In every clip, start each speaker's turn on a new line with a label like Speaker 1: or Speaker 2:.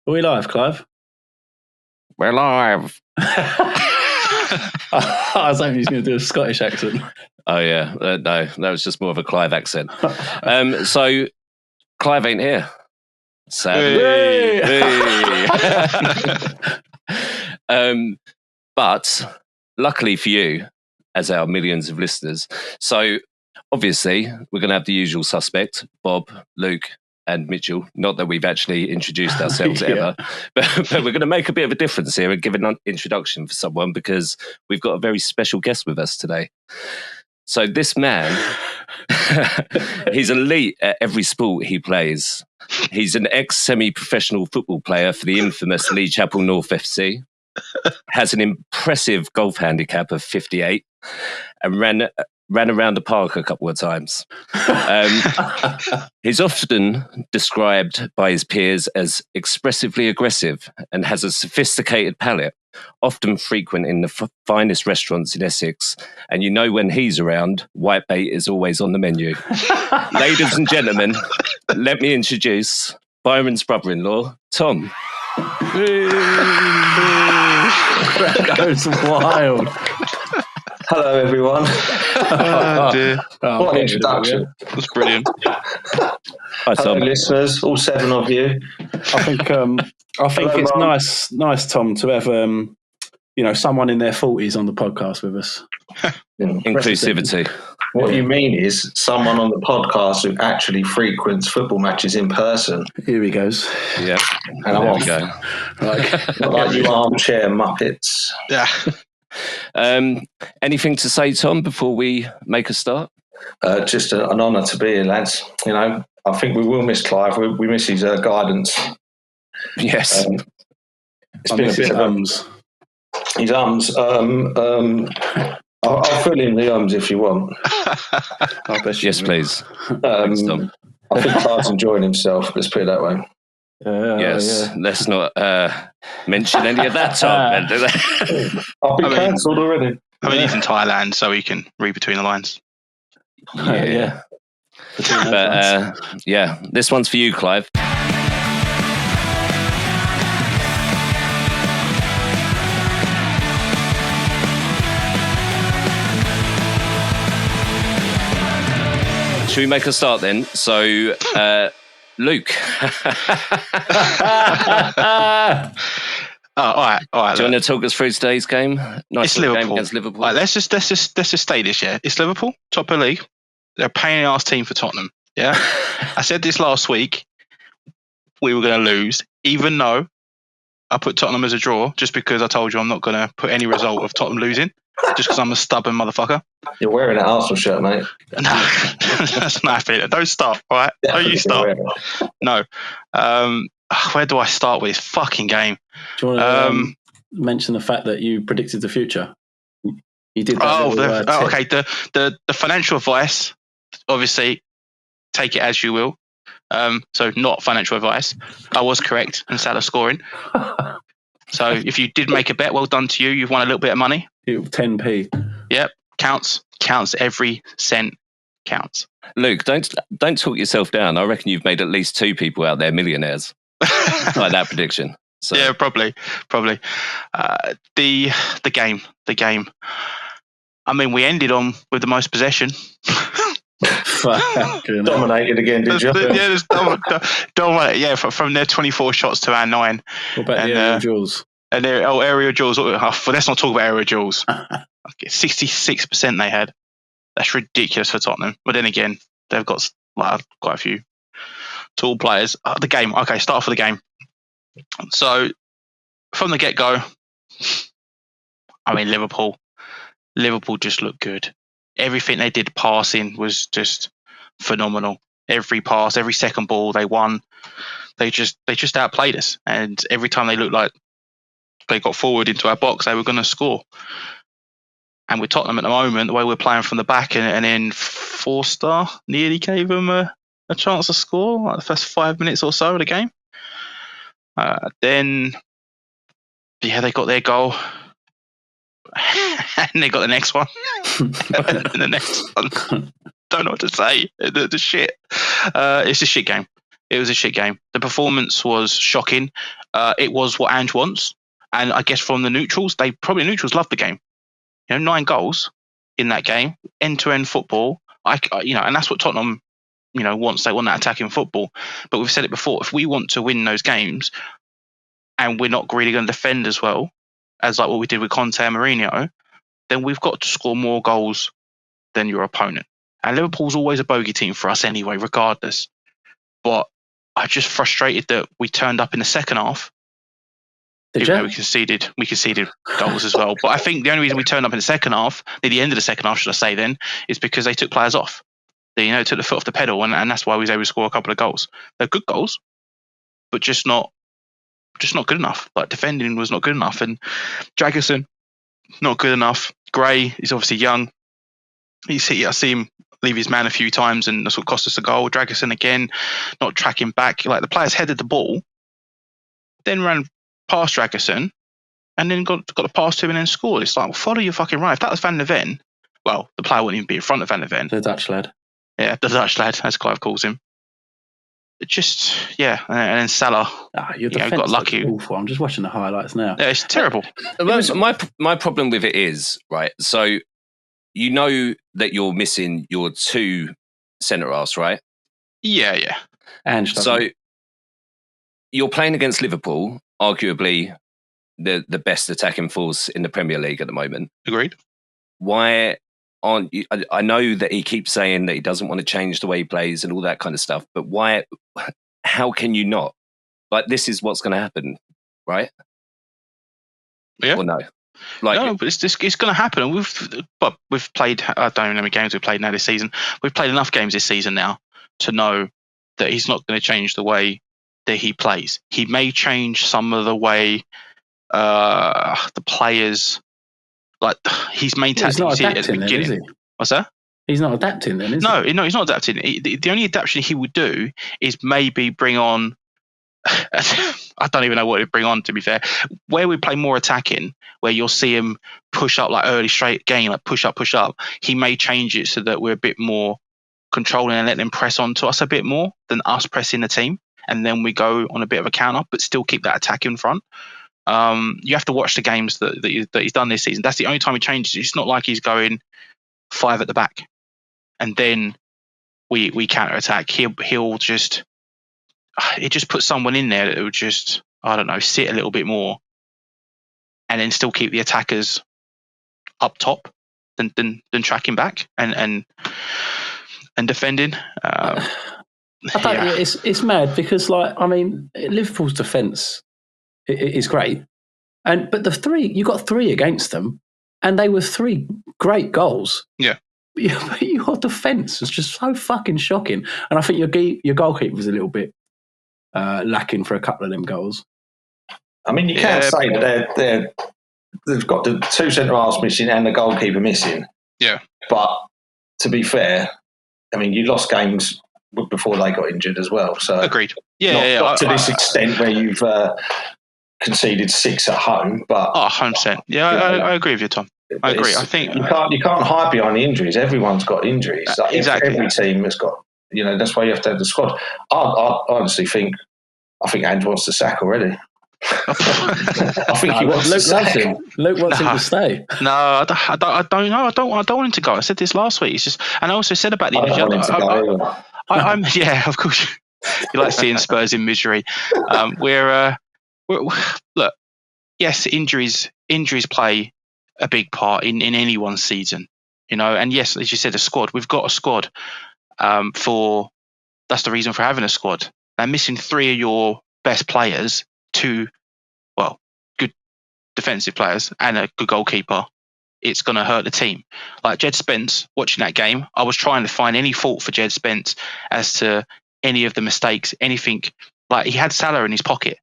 Speaker 1: Are we live, Clive?
Speaker 2: We're live.
Speaker 1: I was hoping he was going to do a Scottish accent.
Speaker 2: Oh, yeah. No, that was just more of a Clive accent. So, Clive ain't here. Sadly. But, luckily for you, as our millions of listeners, so obviously we're going to have the usual suspect, Bob, Luke, and Mitchell. Not that we've actually introduced ourselves ever, but we're going to make a bit of a difference here and give an introduction for someone because we've got a very special guest with us today. So this man, he's elite at every sport he plays. He's an ex-semi-professional football player for the infamous Lee Chapel North FC, has an impressive golf handicap of 58, and ran around the park a couple of times. He's often described by his peers as expressively aggressive and has a sophisticated palate, often frequent in the finest restaurants in Essex. And you know when he's around, whitebait is always on the menu. Ladies and gentlemen, let me introduce Byron's brother-in-law, Tom.
Speaker 1: That goes wild.
Speaker 3: Hello, everyone.
Speaker 4: Oh, dear.
Speaker 3: What an introduction.
Speaker 4: That's brilliant.
Speaker 2: Hi,
Speaker 3: Hello,
Speaker 2: Tom.
Speaker 3: listeners, all 7 of you.
Speaker 1: I think it's
Speaker 3: Mum.
Speaker 1: nice, Tom, to have someone in their 40s on the podcast with us.
Speaker 2: Inclusivity.
Speaker 3: What you mean is someone on the podcast who actually frequents football matches in person.
Speaker 1: Here he goes.
Speaker 2: Yeah.
Speaker 3: And I'm
Speaker 2: There
Speaker 3: off.
Speaker 2: we go.
Speaker 3: Not like you armchair muppets.
Speaker 4: Yeah.
Speaker 2: Anything to say, Tom, before we make a start?
Speaker 3: Just an honour to be here, lads. You know, I think we will miss Clive. We miss his guidance.
Speaker 2: Yes.
Speaker 3: It's
Speaker 1: I
Speaker 3: been a
Speaker 1: miss
Speaker 3: bit
Speaker 1: his
Speaker 3: of
Speaker 1: ums.
Speaker 3: his ums. I'll fill in the ums if you want.
Speaker 1: I bet you
Speaker 2: Yes,
Speaker 1: will.
Speaker 2: please. Thanks, Tom.
Speaker 3: I think Clive's enjoying himself. Let's put it that way.
Speaker 2: Yes,
Speaker 1: Yeah.
Speaker 2: let's not mention any of that, Tom.
Speaker 3: I've been
Speaker 4: I mean-
Speaker 3: cancelled already.
Speaker 4: I mean, he's in Thailand, so he can read between the lines.
Speaker 1: Yeah.
Speaker 2: But this one's for you, Clive. Should we make a start then? So, Luke.
Speaker 4: All right.
Speaker 2: Do you want to talk us through today's game? Nice
Speaker 4: It's
Speaker 2: little game
Speaker 4: Liverpool.
Speaker 2: against Liverpool.
Speaker 4: Right, let's just stay this year. It's Liverpool, top of the league. They're a pain in the arse team for Tottenham. Yeah. I said this last week. We were going to lose, even though I put Tottenham as a draw, just because I told you I'm not going to put any result of Tottenham losing, just because I'm a stubborn motherfucker.
Speaker 3: You're wearing an Arsenal shirt, mate.
Speaker 4: No, that's not fair. Don't start, all right? Don't you start. No. Where do I start with this fucking game?
Speaker 1: Do you want to mention the fact that you predicted the future? You did that.
Speaker 4: Okay. The financial advice, obviously, take it as you will. So not financial advice. I was correct in Salah scoring. So if you did make a bet, well done to you. You've won a little bit of money.
Speaker 1: 10p.
Speaker 4: Yep, counts. Every cent counts.
Speaker 2: Luke, don't talk yourself down. I reckon you've made at least 2 people out there millionaires by that prediction. So.
Speaker 4: Yeah, probably. The game. I mean, we ended on with the most possession.
Speaker 3: Dominated again, did you?
Speaker 4: Dominated. Yeah, from their 24 shots to our 9.
Speaker 1: What about the aerial duels?
Speaker 4: And their aerial duels. Let's not talk about aerial duels. 66% they had. That's ridiculous for Tottenham. But then again, they've got quite a few tall players. The game. Okay, start off with the game. So from the get-go, I mean, Liverpool just looked good. Everything they did passing was just phenomenal. Every pass, every second ball they won. They just outplayed us. And every time they looked like they got forward into our box, they were going to score. And with Tottenham at the moment, the way we're playing from the back, and then Forster nearly gave them a chance to score, like the first 5 minutes or so of the game. Then they got their goal. And they got the next one. And the next one. Don't know what to say. The shit. It's a shit game. It was a shit game. The performance was shocking. it was what Ange wants. And I guess from the neutrals, neutrals loved the game. 9 goals in that game, end-to-end football. And that's what Tottenham, wants. They want that attacking football. But we've said it before. If we want to win those games, and we're not really going to defend as well as like what we did with Conte and Mourinho, then we've got to score more goals than your opponent. And Liverpool's always a bogey team for us anyway, regardless. But I'm just frustrated that we turned up in the second half. Even though we conceded goals as well. But I think the only reason we turned up in the second half, near the end of the second half, should I say then, is because they took players off. They, took the foot off the pedal, and that's why we was able to score a couple of goals. They're good goals, but just not good enough. Like, defending was not good enough. And Dragusin, not good enough. Gray is obviously young. I see him leave his man a few times, and that's what cost us a goal. Dragusin, again, not tracking back. Like, the players headed the ball, then ran past Dragusin, and then got a pass to him and then scored. It's like, well, follow your fucking right. If that was Van der Ven, well, the player wouldn't even be in front of Van der Ven.
Speaker 1: The Dutch lad.
Speaker 4: Yeah, the Dutch lad, as Clive calls him. It just, yeah. And then Salah,
Speaker 1: your defense
Speaker 4: got lucky.
Speaker 1: Awful. I'm just watching the highlights now.
Speaker 4: Yeah, it's terrible.
Speaker 2: My problem with it is, right, so you know that you're missing your 2 centre-halves, right?
Speaker 4: Yeah.
Speaker 1: And
Speaker 2: so you're playing against Liverpool, arguably the best attacking force in the Premier League at the moment.
Speaker 4: Agreed.
Speaker 2: Why aren't you? I know that he keeps saying that he doesn't want to change the way he plays and all that kind of stuff, but why? How can you not? Like, this is what's going to happen, right?
Speaker 4: Yeah.
Speaker 2: Or no? Like,
Speaker 4: no, but it's going to happen. We've played. I don't know how many games we've played now this season. We've played enough games this season now to know that he's not going to change the way that he plays. He may change some of the way the players, like his main tactic.
Speaker 1: He's not adapting then, is he?
Speaker 4: What's that?
Speaker 1: He's not adapting then, is he?
Speaker 4: No, he's not adapting. The only adaptation he would do is maybe bring on. I don't even know what he'd bring on, to be fair. Where we play more attacking, where you'll see him push up like early straight game, like push up. He may change it so that we're a bit more controlling and let them press onto us a bit more than us pressing the team, and then we go on a bit of a counter, but still keep that attack in front. You have to watch the games that he's done this season. That's the only time he changes. It's not like he's going 5 at the back and then we counter attack. He'll just put someone in there that will just, I don't know, sit a little bit more and then still keep the attackers up top than tracking back and defending.
Speaker 1: It's mad because, like, I mean, Liverpool's defence is great, but you got 3 against them, and they were 3 great goals.
Speaker 4: Yeah,
Speaker 1: but your defence was just so fucking shocking, and I think your goalkeeper was a little bit lacking for a couple of them goals.
Speaker 3: I mean, you can't say that they've got the 2 centre-halves missing and the goalkeeper missing.
Speaker 4: Yeah,
Speaker 3: but to be fair, I mean, you lost games before they got injured as well. So
Speaker 4: agreed.
Speaker 3: Not to this extent where you've conceded 6 at home, but
Speaker 4: 100%. Yeah, I agree with you, Tom. I agree. I think
Speaker 3: you can't hide behind the injuries. Everyone's got injuries.
Speaker 4: Exactly.
Speaker 3: Every team has got. That's why you have to have the squad. I honestly think Ange wants to sack already. I think he wants to sack him.
Speaker 1: Luke wants him to stay.
Speaker 4: No, I don't know. I don't want him to go. I said this last week. It's just, and I also said about the injury. I'm yeah, of course. You like seeing Spurs in misery. We're look. Yes, injuries play a big part in anyone's season, and yes, as you said, a squad. We've got a squad. That's the reason for having a squad. And missing 3 of your best players, 2, good defensive players and a good goalkeeper, it's going to hurt the team. Like Jed Spence, watching that game, I was trying to find any fault for Jed Spence as to any of the mistakes, anything. Like, he had Salah in his pocket.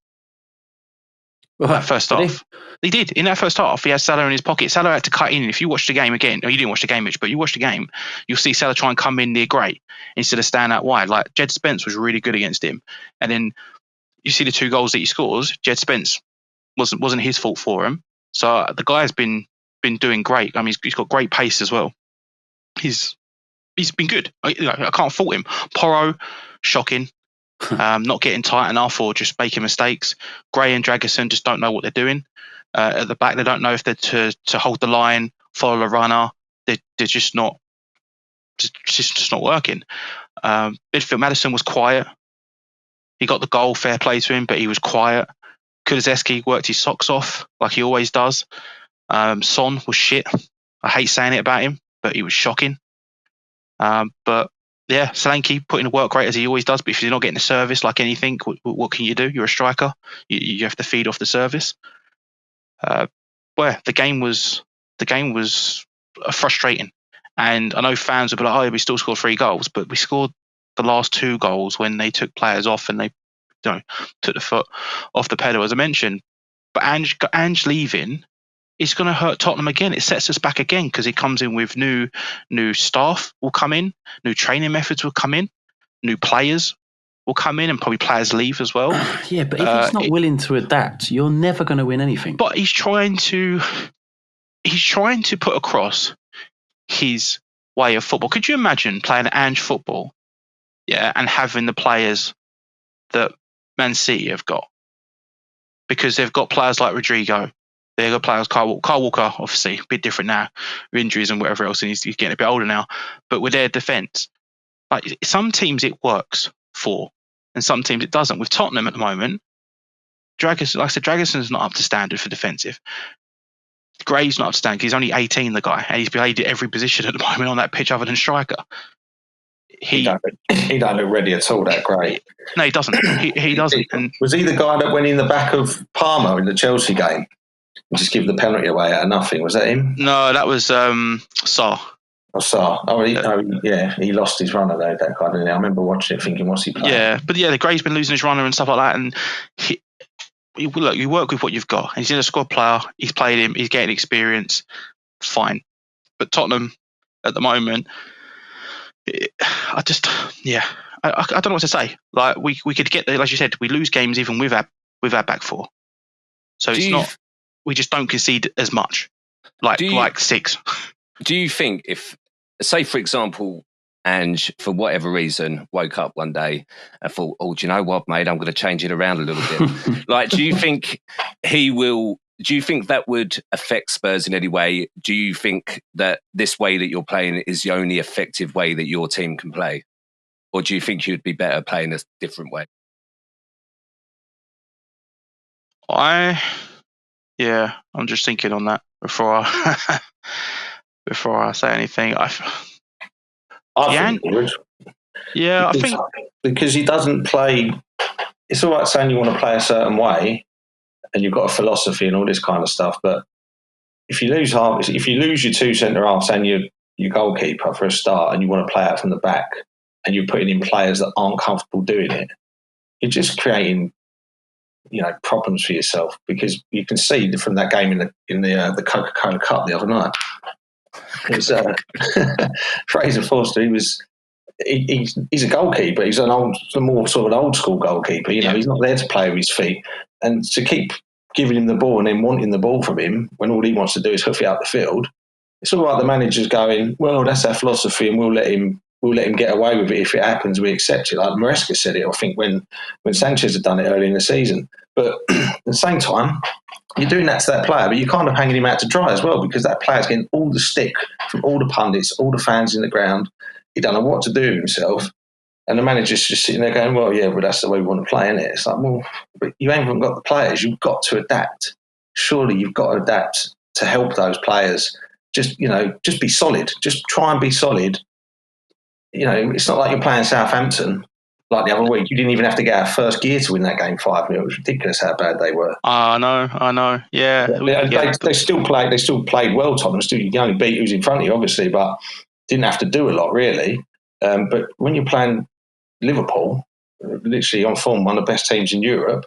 Speaker 4: That first half. He did. In that first half, he had Salah in his pocket. Salah had to cut in. If you watch the game again, you didn't watch the game, Mitch, but you watch the game, you'll see Salah try and come in near Gray instead of stand out wide. Like, Jed Spence was really good against him. And then you see the 2 goals that he scores, Jed Spence wasn't his fault for him. So the guy's been doing great. I mean, he's got great pace as well. He's been good. I can't fault him. Porro, shocking. not getting tight enough or just making mistakes. Gray and Dragerson just don't know what they're doing. At the back, they don't know if they're to hold the line, follow the runner. They're just not working. Midfield, Maddison was quiet. He got the goal, fair play to him, but he was quiet. Kulusevski worked his socks off like he always does. Son was shit. I hate saying it about him, but he was shocking. But yeah, Solanke put in the work rate as he always does. But if you're not getting the service like anything, what can you do? You're a striker. You have to feed off the service. The game was frustrating. And I know fans will be like, "Oh, we still scored 3 goals," but we scored the last 2 goals when they took players off and they took the foot off the pedal, as I mentioned. But Ange leaving is going to hurt Tottenham again. It sets us back again because he comes in with new staff will come in, new training methods will come in, new players will come in, and probably players leave as well.
Speaker 1: Yeah, but if he's not willing to adapt, you're never going to win anything.
Speaker 4: But he's trying to put across his way of football. Could you imagine playing Ange football, and having the players that Man City have got? Because they've got players like Rodrigo. They've got players, Kyle Walker, obviously, a bit different now, with injuries and whatever else, and he's getting a bit older now. But with their defence, like some teams it works for, and some teams it doesn't. With Tottenham at the moment, Dragerson's not up to standard for defensive. Gray's not up to standard. He's only 18, the guy, and he's played at every position at the moment on that pitch other than striker.
Speaker 3: He don't look ready at all, that Gray.
Speaker 4: No, he doesn't. He doesn't. And
Speaker 3: was he the guy that went in the back of Palmer in the Chelsea game and just give the penalty away out of nothing? Was that him?
Speaker 4: No, that was Sarr.
Speaker 3: Oh, Sarr. He lost his runner though, that guy, didn't he? I remember watching it thinking, what's he playing?
Speaker 4: Yeah, but the Gray's been losing his runner and stuff like that, and you work with what you've got. He's in a squad player. He's played him. He's getting experience. Fine. But Tottenham at the moment, I don't know what to say. Like we could get there, like you said, we lose games even with our back four. So we just don't concede as much. Like 6.
Speaker 2: Do you think if, say for example, Ange, for whatever reason, woke up one day and thought, "Oh, do you know what, mate? I'm going to change it around a little bit." Do you think he will? Do you think that would affect Spurs in any way? Do you think that this way that you're playing is the only effective way that your team can play? Or do you think you'd be better playing a different way?
Speaker 4: I'm just thinking on that before I say anything. I think he would. Yeah, I think
Speaker 3: because he doesn't play. It's all right saying you want to play a certain way, and you've got a philosophy and all this kind of stuff. But if you lose your 2 centre halves and your goalkeeper for a start, and you want to play out from the back, and you're putting in players that aren't comfortable doing it, you're just creating, problems for yourself. Because you can see from that game in the Coca-Cola Cup the other night, because Fraser Forster, he's a goalkeeper. He's more sort of an old school goalkeeper. He's not there to play with his feet, and to keep giving him the ball and then wanting the ball from him when all he wants to do is hoof it up the field. It's all right. The manager's going, well, that's our philosophy, and we'll let him get away with it. If it happens, we accept it. Like Maresca said it, I think, when Sanchez had done it early in the season. But at the same time, you're doing that to that player, but you're kind of hanging him out to dry as well, because that player's getting all the stick from all the pundits, all the fans in the ground. He don't know what to do with himself. And the manager's just sitting there going, well, yeah, but that's the way we want to play, isn't it? It's like, well, but you ain't even got the players. You've got to adapt. Surely you've got to adapt to help those players. Just be solid. Just try and be solid. It's not like you're playing Southampton like the other week. You didn't even have to get out of first gear to win that game 5-0. It was ridiculous how bad they were.
Speaker 4: I know. Yeah.
Speaker 3: They still played well, Tottenham. Still, you can only beat who's in front of you, obviously, but didn't have to do a lot, really. But when you're playing Liverpool, literally on form, one of the best teams in Europe,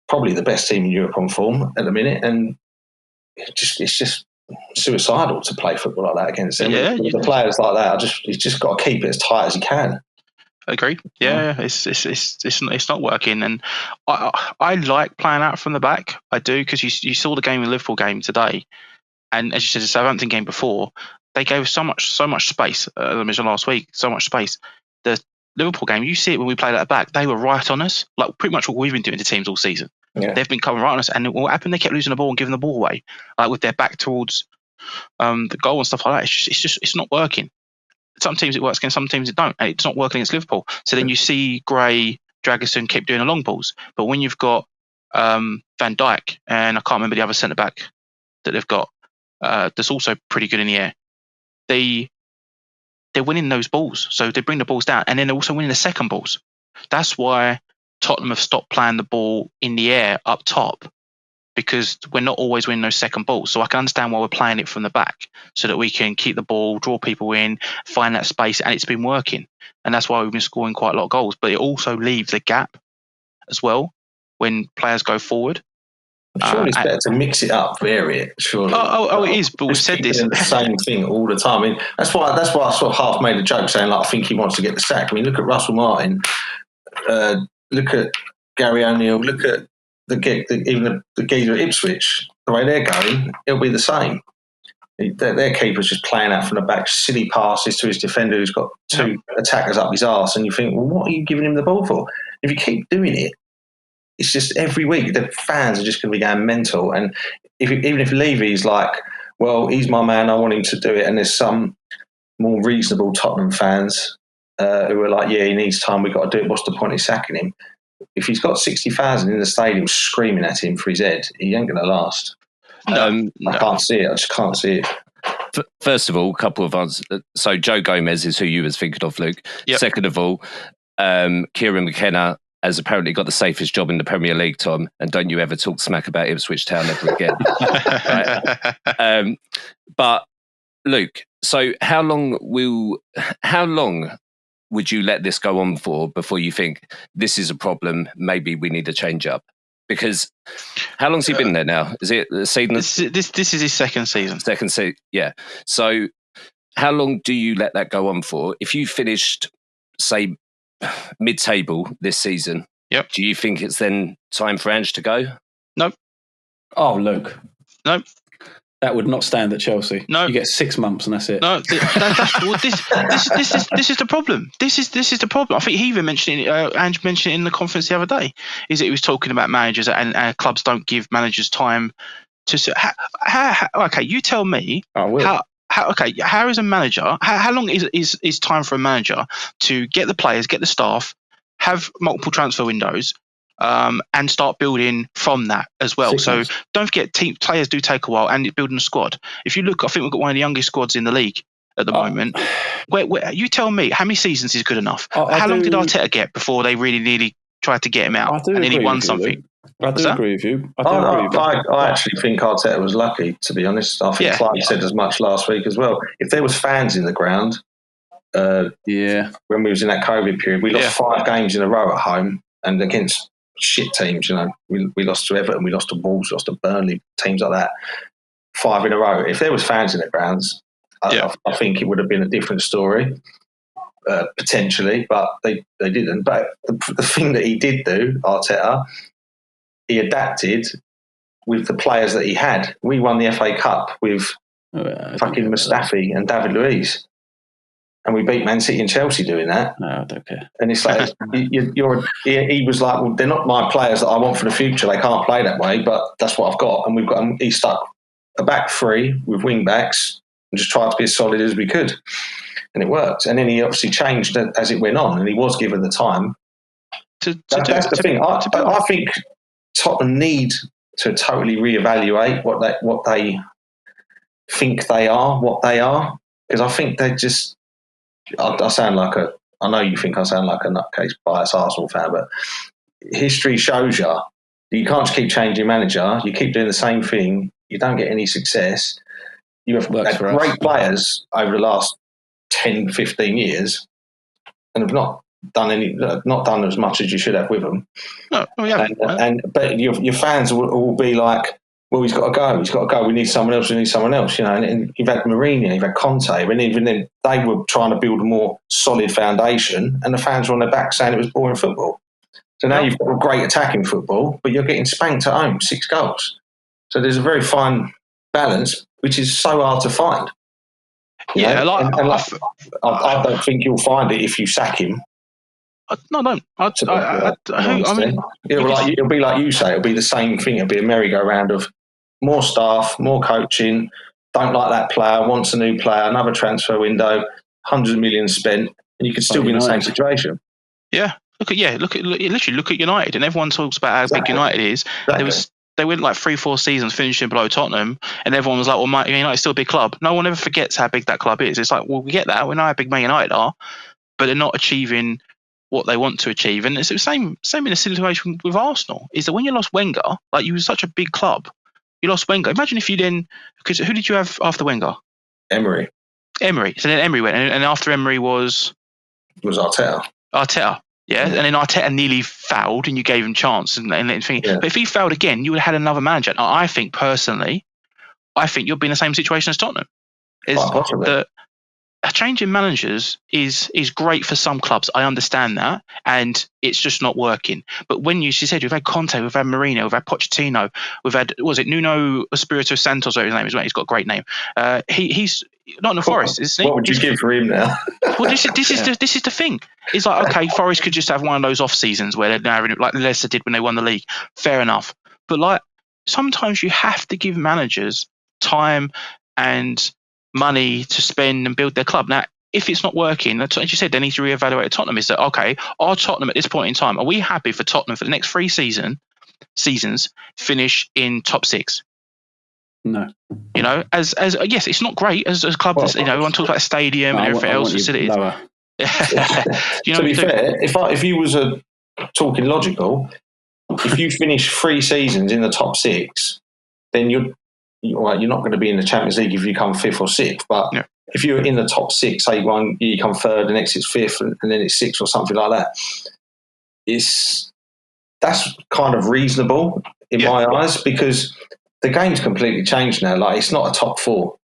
Speaker 3: probably the best team in Europe on form at the minute, and it's just suicidal to play football like that against them.
Speaker 4: Yeah,
Speaker 3: the players like that, he's just got to keep it as tight as he can.
Speaker 4: Agree. Yeah, it's not working, and I like playing out from the back. I do, because you saw the Liverpool game today, and as you said, the Southampton game before, they gave so much space. I mentioned last week, so much space. The Liverpool game, you see it when we played at the back. They were right on us, like pretty much what we've been doing to teams all season.
Speaker 3: Yeah.
Speaker 4: They've been coming right on us, and what happened? They kept losing the ball and giving the ball away, like with their back towards the goal and stuff like that. It's not working. Some teams it works against, some teams it don't. And it's not working against Liverpool. So then you see Gray, Dragerson keep doing the long balls, but when you've got Van Dijk and I can't remember the other centre back that they've got, that's also pretty good in the air. They're winning those balls, so they bring the balls down, and then they're also winning the second balls. That's why Tottenham have stopped playing the ball in the air up top, because we're not always winning those second balls. So I can understand why we're playing it from the back, so that we can keep the ball, draw people in, find that space, and it's been working. And that's why we've been scoring quite a lot of goals. But it also leaves a gap as well when players go forward.
Speaker 3: Surely it's better to mix it up, vary it. Surely.
Speaker 4: It is. But we've said this.
Speaker 3: The same thing all the time. I mean, that's why I sort of half made a joke saying, like, I think he wants to get the sack. I mean, look at Russell Martin. Look at Gary O'Neill. Look at even the geezer at Ipswich. The way they're going, it'll be the same. Their keeper's just playing out from the back, silly passes to his defender who's got two attackers up his arse, and you think, well, what are you giving him the ball for? If you keep doing it, it's just every week the fans are just going to be going mental. And even if Levy's like, well, he's my man, I want him to do it, and there's some more reasonable Tottenham fans who are like, yeah, he needs time, we've got to do it, what's the point of sacking him? If he's got 60,000 in the stadium screaming at him for his head, he ain't going to last. I can't see it. I just can't see it.
Speaker 2: First of all, a couple of answers. So Joe Gomez is who you was thinking of, Luke.
Speaker 4: Yep.
Speaker 2: Second of all, Kieran McKenna has apparently got the safest job in the Premier League, Tom, and don't you ever talk smack about Ipswich Town ever again. Right? But Luke, so how long would you let this go on for before you think this is a problem, maybe we need to change up? Because how long's he been there now? Is it a season?
Speaker 4: This is his second season.
Speaker 2: Second season, yeah. So how long do you let that go on for? If you finished, say, mid-table this season,
Speaker 4: yep,
Speaker 2: do you think it's then time for Ange to go?
Speaker 4: Nope.
Speaker 1: Oh, Luke.
Speaker 4: Nope.
Speaker 1: That would not stand at Chelsea.
Speaker 4: No,
Speaker 1: you get 6 months and that's it.
Speaker 4: No, this is the problem. This is the problem. I think he even mentioned it. Ange mentioned it in the conference the other day. Is that he was talking about managers and clubs don't give managers time to. Okay, you tell me.
Speaker 1: I will.
Speaker 4: How is a manager? How long is time for a manager to get the players, get the staff, have multiple transfer windows, and start building from that as well?
Speaker 1: 6 months.
Speaker 4: So don't forget, players do take a while, and building a squad. If you look, I think we've got one of the youngest squads in the league at the moment. Where you tell me how many seasons is good enough? How long did Arteta get before they really nearly tried to get him out, and then he won something?
Speaker 1: I do agree with you.
Speaker 3: I actually think Arteta was lucky, to be honest. I think Clive said as much last week as well. If there was fans in the ground, when we was in that COVID period, we lost 5 games in a row at home and against shit teams. You know, we lost to Everton, we lost to Wolves, lost to Burnley, teams like that. 5 in a row. If there was fans in the grounds, I think it would have been a different story. Potentially, but they didn't. But the thing that he did do, Arteta, he adapted with the players that he had. We won the FA Cup with fucking Mustafi and David Luiz, and we beat Man City and Chelsea doing that.
Speaker 1: No, I don't care.
Speaker 3: And it's like he was like, well, they're not my players that I want for the future. They can't play that way, but that's what I've got. And he stuck a back 3 with wing backs and just tried to be as solid as we could. And it worked. And then he obviously changed as it went on, and he was given the time. That's the thing. I think Tottenham need to totally reevaluate what they think they are, because I think they just. I sound like I know you think I sound like a nutcase biased Arsenal fan, but history shows you can't just keep changing manager. You keep doing the same thing, you don't get any success. You have had great players over the last 10, 15 years and have not done as much as you should have with them.
Speaker 4: No,
Speaker 3: but your fans will be like, well, he's got to go. We need someone else. You know, and you've had Mourinho, you've had Conte, and even then they were trying to build a more solid foundation, and the fans were on their back saying it was boring football. So now you've got a great attacking football, but you're getting spanked at home, 6 goals. So there's a very fine balance, which is so hard to find. I don't think you'll find it if you sack him.
Speaker 4: No, I don't.
Speaker 3: It'll be like you say. It'll be the same thing. It'll be a merry-go-round of more staff, more coaching. Don't like that player. Wants a new player. Another transfer window. Hundreds of millions spent, and you could still be in the same situation.
Speaker 4: Yeah. Look at United, and everyone talks about how big United is.
Speaker 3: Exactly.
Speaker 4: They went like 3-4 seasons finishing below Tottenham, and everyone was like, "Well, Man United's still a big club." No one ever forgets how big that club is. It's like, well, we get that. We know how big Man United are, but they're not achieving what they want to achieve. And it's the same in a situation with Arsenal. Is that when you lost Wenger, like you were such a big club, you lost Wenger. Imagine if you then, because who did you have after Wenger?
Speaker 3: Emery.
Speaker 4: So then Emery went, and after Emery was
Speaker 3: Arteta.
Speaker 4: Yeah, and then Arteta nearly fouled, and you gave him chance. And But if he failed again, you would have had another manager. Now, I think personally, you'll be in the same situation as Tottenham. A change in managers is great for some clubs. I understand that, and it's just not working. But when you said we've had Conte, we've had Mourinho, we've had Pochettino, we've had Nuno Espirito Santos, whatever his name is. He's got a great name. He's not in the Forest, isn't he?
Speaker 3: What would you give for him now?
Speaker 4: Well, this is the thing. It's like, okay, Forest could just have one of those off seasons where they're having, like Leicester did when they won the league. Fair enough. But like sometimes you have to give managers time and money to spend and build their club. Now, if it's not working, as you said, they need to reevaluate Tottenham. Is that okay? Are Tottenham at this point in time, are we happy for Tottenham for the next 3 seasons finish in top 6?
Speaker 1: No.
Speaker 4: As yes, it's not great as a club. Everyone talks about a stadium and everything else, facilities.
Speaker 3: To be fair, if you was talking logical, if you finish 3 seasons in the top 6, then you're not going to be in the Champions League if you come 5th or 6th. But if you're in the top 6, say one year you come 3rd, the next it's 5th, and then it's 6th or something like that, that's kind of reasonable in my eyes, because the game's completely changed now. Like, it's not a top 4,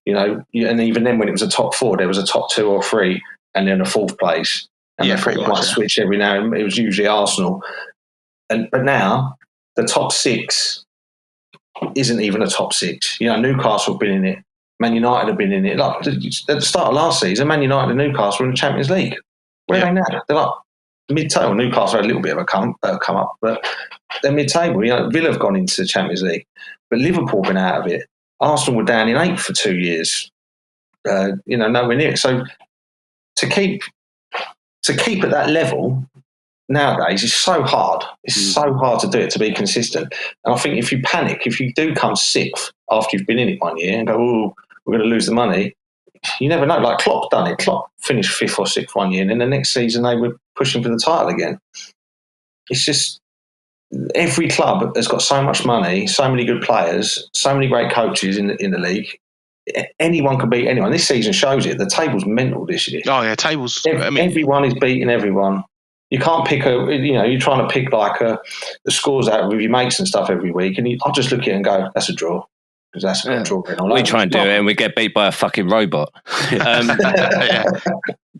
Speaker 3: and even then when it was a top 4, there was a top 2 or 3 and then a 4th place. And they pretty much switch every now and then. It was usually Arsenal. But now the top 6 isn't even a top 6. Newcastle have been in it. Man United have been in it. Like, at the start of last season, Man United and Newcastle were in the Champions League. Where are they now? They're like mid-table. Newcastle had a little bit of a come up, but they're mid-table. Villa have gone into the Champions League, but Liverpool have been out of it. Arsenal were down in 8th for 2 years. Nowhere near it. So to keep at that level nowadays is so hard. It's so hard to do it, to be consistent. And I think if you panic, if you do come 6th after you've been in it 1 year and go, "Oh, we're going to lose the money," you never know. Like Klopp done it. Klopp finished 5th or 6th 1 year, and then the next season they were pushing for the title again. It's just every club has got so much money, so many good players, so many great coaches in the league. Anyone can beat anyone. This season shows it. The table's mental this year.
Speaker 4: Oh yeah, tables.
Speaker 3: Everyone is beating everyone. You can't pick you're trying to pick the scores out with your mates and stuff every week, and I'll just look at it and go, that's a draw. Because that's a draw.
Speaker 2: We try and do it and we get beat by a fucking robot.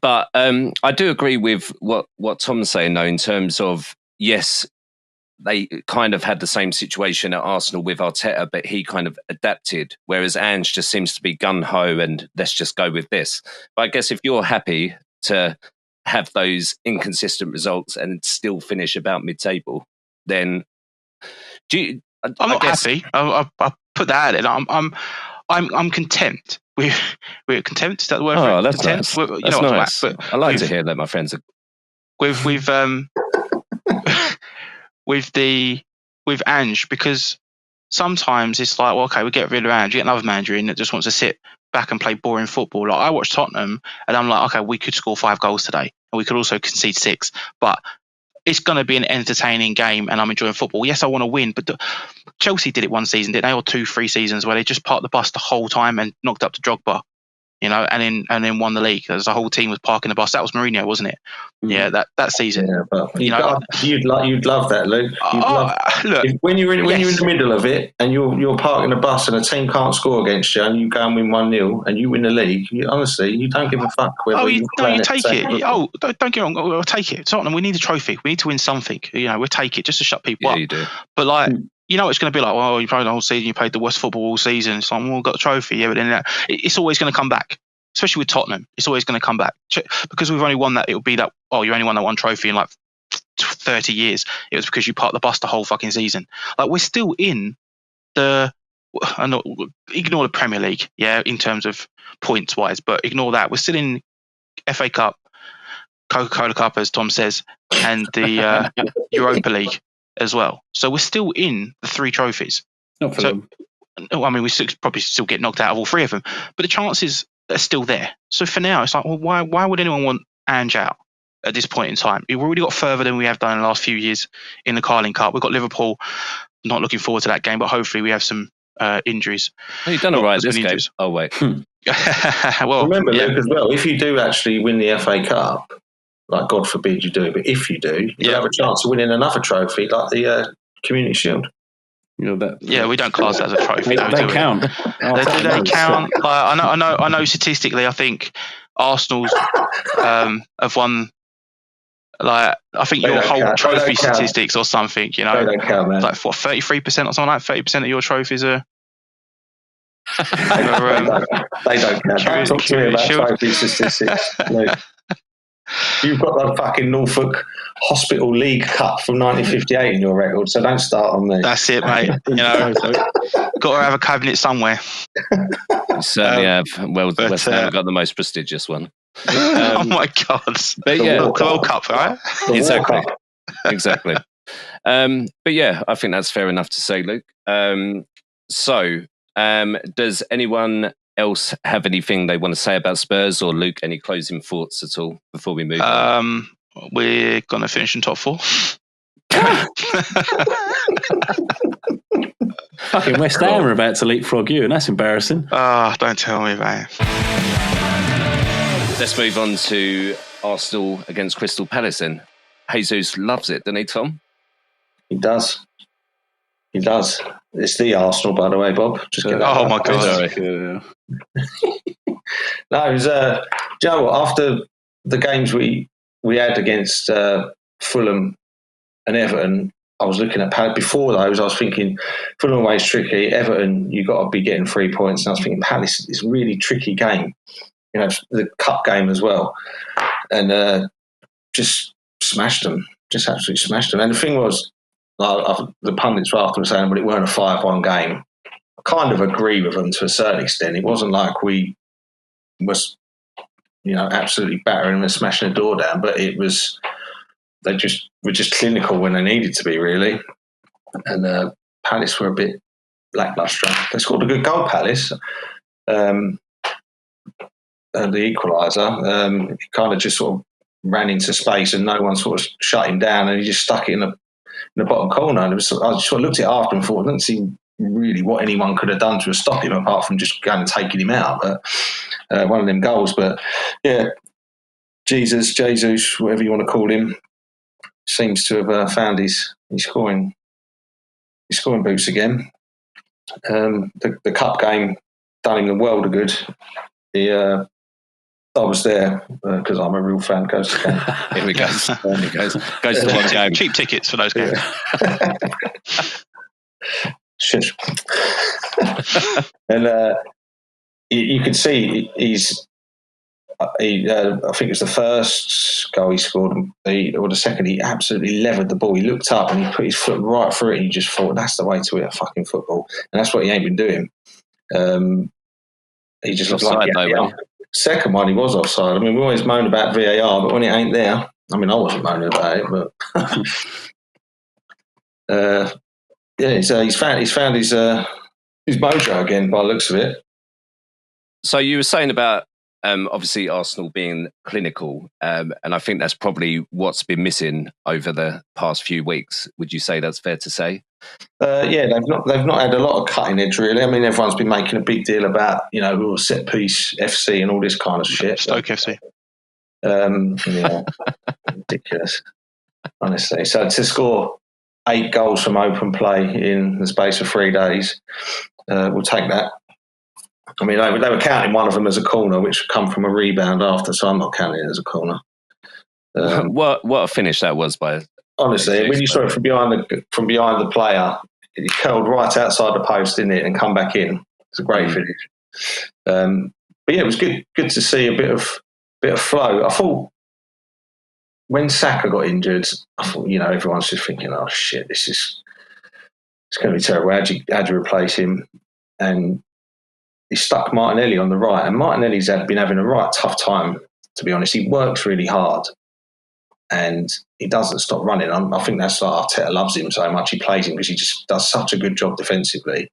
Speaker 2: But I do agree with what Tom's saying, though, in terms of, yes, they kind of had the same situation at Arsenal with Arteta, but he kind of adapted, whereas Ange just seems to be gun-ho and let's just go with this. But I guess if you're happy to have those inconsistent results and still finish about mid-table, then
Speaker 4: I'm not happy. I'll put that in. I'm content. We're content. Is that the word?
Speaker 2: Oh, that's
Speaker 4: content?
Speaker 2: nice. That's nice. But I like to hear that my friends are with Ange, because sometimes it's like, well, okay, we get rid of Ange, you get another manager in that just wants to sit back and play boring football. Like, I watch Tottenham and I'm like, okay, we could score 5 goals today and we could also concede 6, but it's going to be an entertaining game and I'm enjoying football. Yes, I want to win, but Chelsea did it one season, didn't they? Or 2-3 seasons where they just parked the bus the whole time and knocked up to Drogba, and then won the league. As the whole team was parking the bus. That was Mourinho, wasn't it? Yeah, that season.
Speaker 3: Yeah, but you'd love that, Luke.
Speaker 4: Look,
Speaker 3: when you're in the middle of it and you're parking the bus and a team can't score against you and you go and win 1-0 and you win the league, honestly, you don't give a fuck whether you
Speaker 4: take it. Don't get me wrong. We'll take it. Tottenham, we need a trophy. We need to win something. We'll take it just to shut people up.
Speaker 2: You do.
Speaker 4: But it's going to be like, well, you played the whole season, you played the worst football all season. It's like, well, we've got the trophy. Yeah, but then it's always going to come back. especially with Tottenham, it's always going to come back. Because we've only won that, it'll be that, oh, you only won that one trophy in like 30 years. It was because you parked the bus the whole fucking season. Like, we're still in ignore the Premier League, in terms of points wise, but ignore that. We're still in FA Cup, Coca-Cola Cup, as Tom says, and the Europa League as well. So we're still in the 3 trophies.
Speaker 1: Not for them.
Speaker 4: I mean, we probably still get knocked out of all 3 of them, but the chances are still there. So for now, it's like, well, why would anyone want Ange out at this point in time? We've already got further than we have done in the last few years in the Carling Cup. We've got Liverpool. Not looking forward to that game, but hopefully we have some injuries.
Speaker 2: Well, you've done all right this game. Oh, wait.
Speaker 4: Well,
Speaker 3: remember, Luke, as well, if you do actually win the FA Cup, like God forbid you do, but if you do, you'll have a chance of winning another trophy, like the Community Shield.
Speaker 1: You know that.
Speaker 4: Yeah, we don't class that as a trophy.
Speaker 1: They count.
Speaker 4: They count. I know. Statistically, I think Arsenal's have won. Like, I think your whole trophy statistics or something. You know,
Speaker 3: they don't count, man.
Speaker 4: Like what, 33% or something like 30% of your trophies are.
Speaker 3: They don't count. Don't talk to me about trophy statistics. Luke. You've got the fucking Norfolk Hospital League Cup from 1958 in your record, so don't start on me.
Speaker 4: That's it, mate. You know, got to have a cabinet somewhere.
Speaker 2: You certainly have. Well, West Ham got the most prestigious one.
Speaker 4: Oh my God!
Speaker 2: But
Speaker 4: the World Cup, right?
Speaker 2: Exactly. But yeah, I think that's fair enough to say, Luke. Does anyone else have anything they want to say about Spurs, or Luke, any closing thoughts at all before we move on?
Speaker 4: We're going to finish in top 4.
Speaker 1: Fucking West Ham are about to leapfrog you, and that's embarrassing.
Speaker 4: Don't tell me, mate.
Speaker 2: Let's move on to Arsenal against Crystal Palace then. Jesus loves it, doesn't he, Tom?
Speaker 3: He does. It's the Arsenal, by the way, Bob. Just get that
Speaker 4: oh my God!
Speaker 3: Sorry. No, it was. Do you know what? After the games we had against Fulham and Everton, I was looking at Palace. Before those, I was thinking Fulham away is tricky. Everton, you got to be getting 3 points. And I was thinking Palace is a really tricky game. You know, the cup game as well, and just smashed them. Just absolutely smashed them. And the thing was, the pundits were after saying, "But it weren't a 5-1 game." I kind of agree with them to a certain extent. It wasn't like we was, absolutely battering them and smashing the door down, but it was. They just were just clinical when they needed to be, really. And Palace were a bit lacklustre. They scored a good goal, Palace. The equaliser, he kind of just sort of ran into space and no one sort of shut him down, and he just stuck it in the bottom corner. And I just sort of looked at it after and thought, I didn't see really what anyone could have done to stop him apart from just going and taking him out. But one of them goals. But yeah, Jesus, whatever you want to call him, seems to have found his scoring boots again. The cup game done him the world of good. I was there because I'm a real fan. Goes to game.
Speaker 2: Here we go. Goes to one game.
Speaker 4: Cheap tickets for those games.
Speaker 3: Shit. And you can see I think it was the first goal he scored, or the second. He absolutely levered the ball. He looked up and he put his foot right through it. And he just thought, that's the way to hit a fucking football, and that's what he ain't been doing. He just looked like second one, he was offside. I mean, we always moan about VAR, but when it ain't there, I mean, I wasn't moaning about it, but he's found his mojo again by the looks of it.
Speaker 2: So you were saying about obviously Arsenal being clinical, and I think that's probably what's been missing over the past few weeks. Would you say that's fair to say?
Speaker 3: Yeah, they've not had a lot of cutting edge, really. I mean, everyone's been making a big deal about set piece FC and all this kind of shit.
Speaker 4: Stoke FC.
Speaker 3: Yeah, ridiculous, honestly. So to score 8 goals from open play in the space of 3 days, we'll take that. I mean, they were counting one of them as a corner, which come from a rebound after, so I'm not counting it as a corner.
Speaker 2: What a finish that was by.
Speaker 3: Honestly, when you saw it from behind the player, it curled right outside the post, didn't it, and come back in. It's a great finish. But yeah, it was good to see a bit of flow. I thought when Saka got injured, I thought, everyone's just thinking, oh shit, it's going to be terrible. How'd you replace him? And he stuck Martinelli on the right, and Martinelli's been having a right tough time, to be honest. He works really hard, and he doesn't stop running. I think that's like Arteta loves him so much. He plays him because he just does such a good job defensively.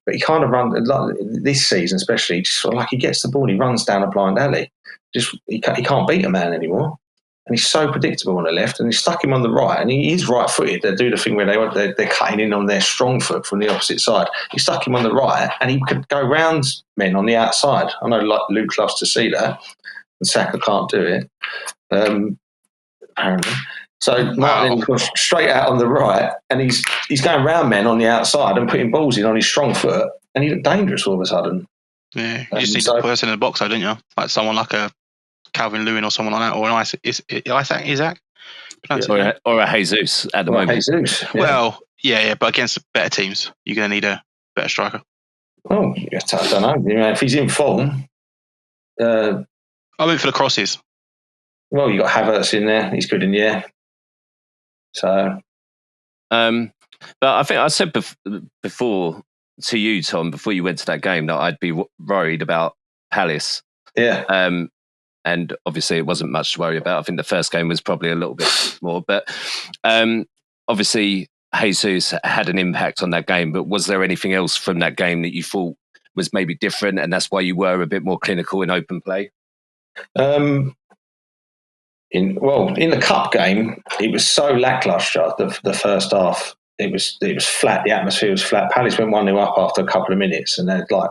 Speaker 3: But he kind of runs, like this season especially, just sort of like he gets the ball and he runs down a blind alley. He can't beat a man anymore. And he's so predictable on the left, and he stuck him on the right, and he is right-footed. They do the thing where they're cutting in on their strong foot from the opposite side. He stuck him on the right, and he could go round men on the outside. I know Luke loves to see that, and Saka can't do it, apparently. So Martin goes straight out on the right, and he's going round men on the outside and putting balls in on his strong foot, and he looked dangerous all of a sudden.
Speaker 4: Yeah, you just need a person in the box, though, don't you? Like someone like a Calvin Lewin or someone like that, or an Isaac?
Speaker 2: Or a Jesus at the moment.
Speaker 3: Jesus, yeah.
Speaker 4: Well, yeah, but against better teams, you're going to need a better striker.
Speaker 3: Oh, I don't know. If he's in form,
Speaker 4: I went for the crosses.
Speaker 3: Well, you got Havertz in there; he's good in the air. So,
Speaker 2: but I think I said before to you, Tom, before you went to that game, that I'd be worried about Palace.
Speaker 3: Yeah.
Speaker 2: And obviously it wasn't much to worry about. I think the first game was probably a little bit more. But obviously Jesus had an impact on that game. But was there anything else from that game that you thought was maybe different, and that's why you were a bit more clinical in open play?
Speaker 3: In the cup game, it was so lacklustre. The first half, it was flat. The atmosphere was flat. Palace went 1-0 up after a couple of minutes, and they'd like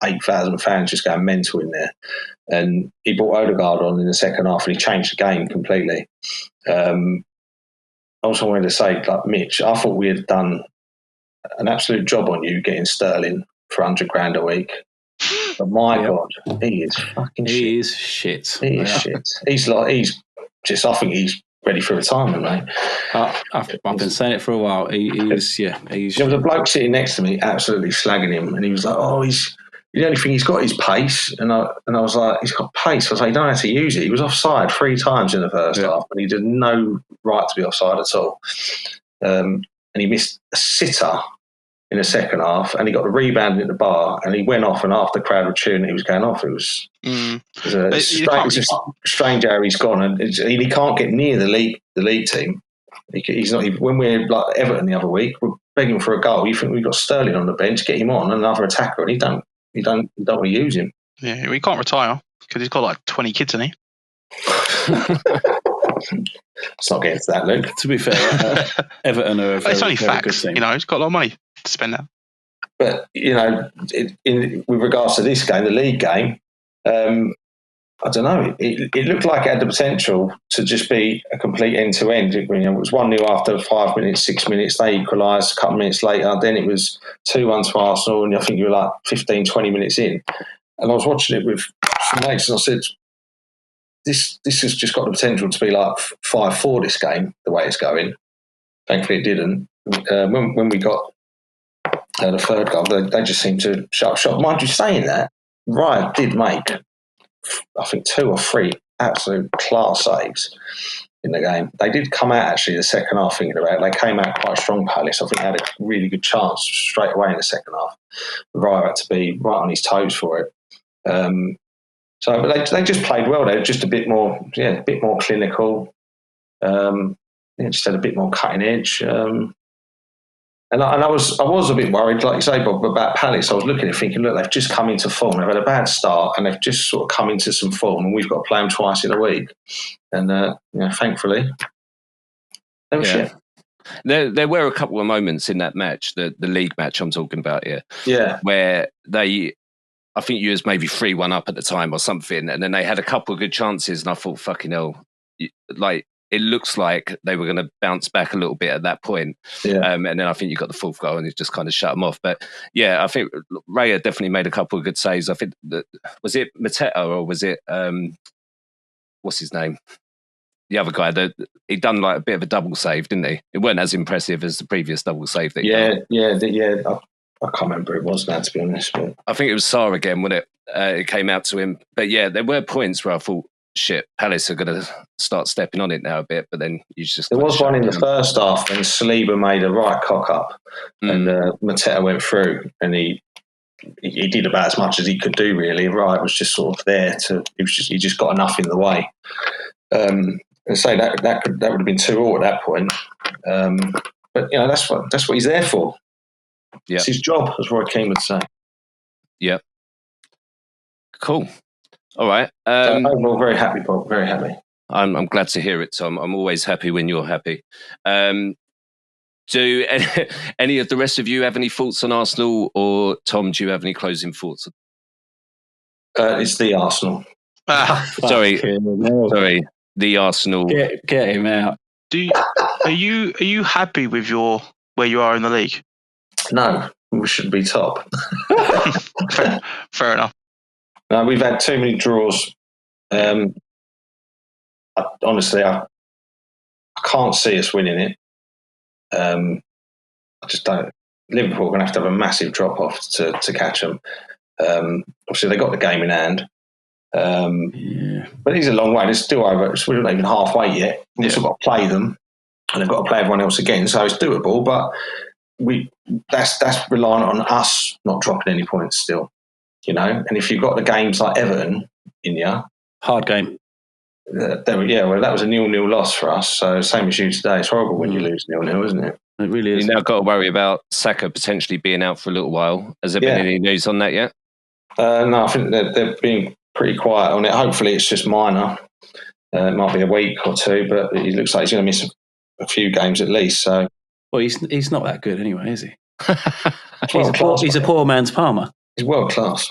Speaker 3: 8,000 fans just going mental in there. And he brought Odegaard on in the second half, and he changed the game completely. I also wanted to say, like Mitch, I thought we had done an absolute job on you getting Sterling for 100 grand a week. But my God, he is fucking shit.
Speaker 1: He is shit.
Speaker 3: He is shit. I think he's ready for retirement, mate.
Speaker 1: I've been saying it for a while. There was
Speaker 3: a bloke sitting next to me absolutely slagging him, and he was like, the only thing he's got is pace. And I was like, he's got pace. I was like, you don't have to use it. He was offside 3 times in the first half, and he did no right to be offside at all. And he missed a sitter in the second half, and he got the rebound at the bar, and he went off, and after the crowd were cheering, he was going off. It was strange how he's gone, and he can't get near the league team. He's not even, when we're like Everton the other week, we're begging for a goal. You think we've got Sterling on the bench, get him on, another attacker, and you don't want to use him.
Speaker 4: Yeah, we can't retire because he's got like 20 kids, hasn't he?
Speaker 3: It's not getting to that, Luke.
Speaker 1: To be fair, Everton are
Speaker 4: it's only
Speaker 1: very
Speaker 4: facts.
Speaker 1: good team.
Speaker 4: He's got a lot of money to spend that.
Speaker 3: But with regards to this game, the league game, I don't know. It looked like it had the potential to just be a complete end-to-end. It was 1-0 after 5 minutes, 6 minutes. They equalised a couple of minutes later. Then it was 2-1 to Arsenal, and I think you were like 15, 20 minutes in. And I was watching it with some mates, and I said, this has just got the potential to be like 5-4 this game, the way it's going. Thankfully, it didn't. When we got the third goal, they just seemed to shut up shop. Mind you, saying that, Ryan did make, I think, 2 or 3 absolute class saves in the game. They did come out, actually, the second half, thinking about it. They came out quite strong, Palace. I think they had a really good chance straight away in the second half. Ryan had to be right on his toes for it. But they just played well. They were just a bit more clinical. Just had a bit more cutting edge. And I was a bit worried, like you say, Bob, about Palace. I was looking at it thinking, look, they've just come into form. They've had a bad start, and they've just sort of come into some form, and we've got to play them twice in a week. And thankfully, they were shit.
Speaker 2: There were a couple of moments in that match, the league match I'm talking about here, where I think you was maybe 3-1 up at the time or something, and then they had a couple of good chances, and I thought, fucking hell, like, it looks like they were going to bounce back a little bit at that point. And then I think you got the 4th goal and it just kind of shut them off. But yeah, I think Raya definitely made a couple of good saves. I think was it Mateta or was it, what's his name? The other guy, he done like a bit of a double save, didn't he? It weren't as impressive as the previous double save that he done.
Speaker 3: I I can't remember who it was now, to be honest. But
Speaker 2: I think it was Sarr again when it came out to him. But yeah, there were points where I thought, shit, Palace are going to start stepping on it now a bit. But then you just
Speaker 3: there was one in the first half when Saliba made a right cock up, and Mateta went through, and he did about as much as he could do. Really, right? Was just sort of there to. He just got enough in the way. And say that would have been 2-2 at that point. But you know that's what he's there for.
Speaker 2: Yeah,
Speaker 3: it's his job, as Roy Keane would say.
Speaker 2: Yeah. Cool. All right.
Speaker 3: Overall, very happy, Bob. Very happy.
Speaker 2: I'm glad to hear it, Tom. I'm always happy when you're happy. Do any of the rest of you have any thoughts on Arsenal, or Tom, do you have any closing thoughts?
Speaker 3: It's the Arsenal.
Speaker 2: Sorry, the Arsenal.
Speaker 1: Get him out.
Speaker 4: Are you happy with where you are in the league?
Speaker 3: No, we should be top.
Speaker 4: Fair enough.
Speaker 3: No, we've had too many draws. Honestly, I can't see us winning it. I just don't. Liverpool are going to have a massive drop off to catch them. Obviously, they got the game in hand. But it's a long way. It's still over. We're not even halfway yet. We've still got to play them, and they've got to play everyone else again. So it's doable, but that's reliant on us not dropping any points still. You know, and if you've got the games like Everton in you,
Speaker 1: hard game.
Speaker 3: That was a 0-0 loss for us. So same as you today. It's horrible when you lose 0-0, isn't it?
Speaker 1: It really is.
Speaker 2: You've now got to worry about Saka potentially being out for a little while. Has there been any news on that yet?
Speaker 3: No, I think they're being pretty quiet on it. Hopefully it's just minor. It might be a week or two, but it looks like he's going to miss a few games at least. So,
Speaker 1: well, he's not that good anyway, is he?
Speaker 3: He's
Speaker 1: a poor man's Palmer.
Speaker 3: He's world class.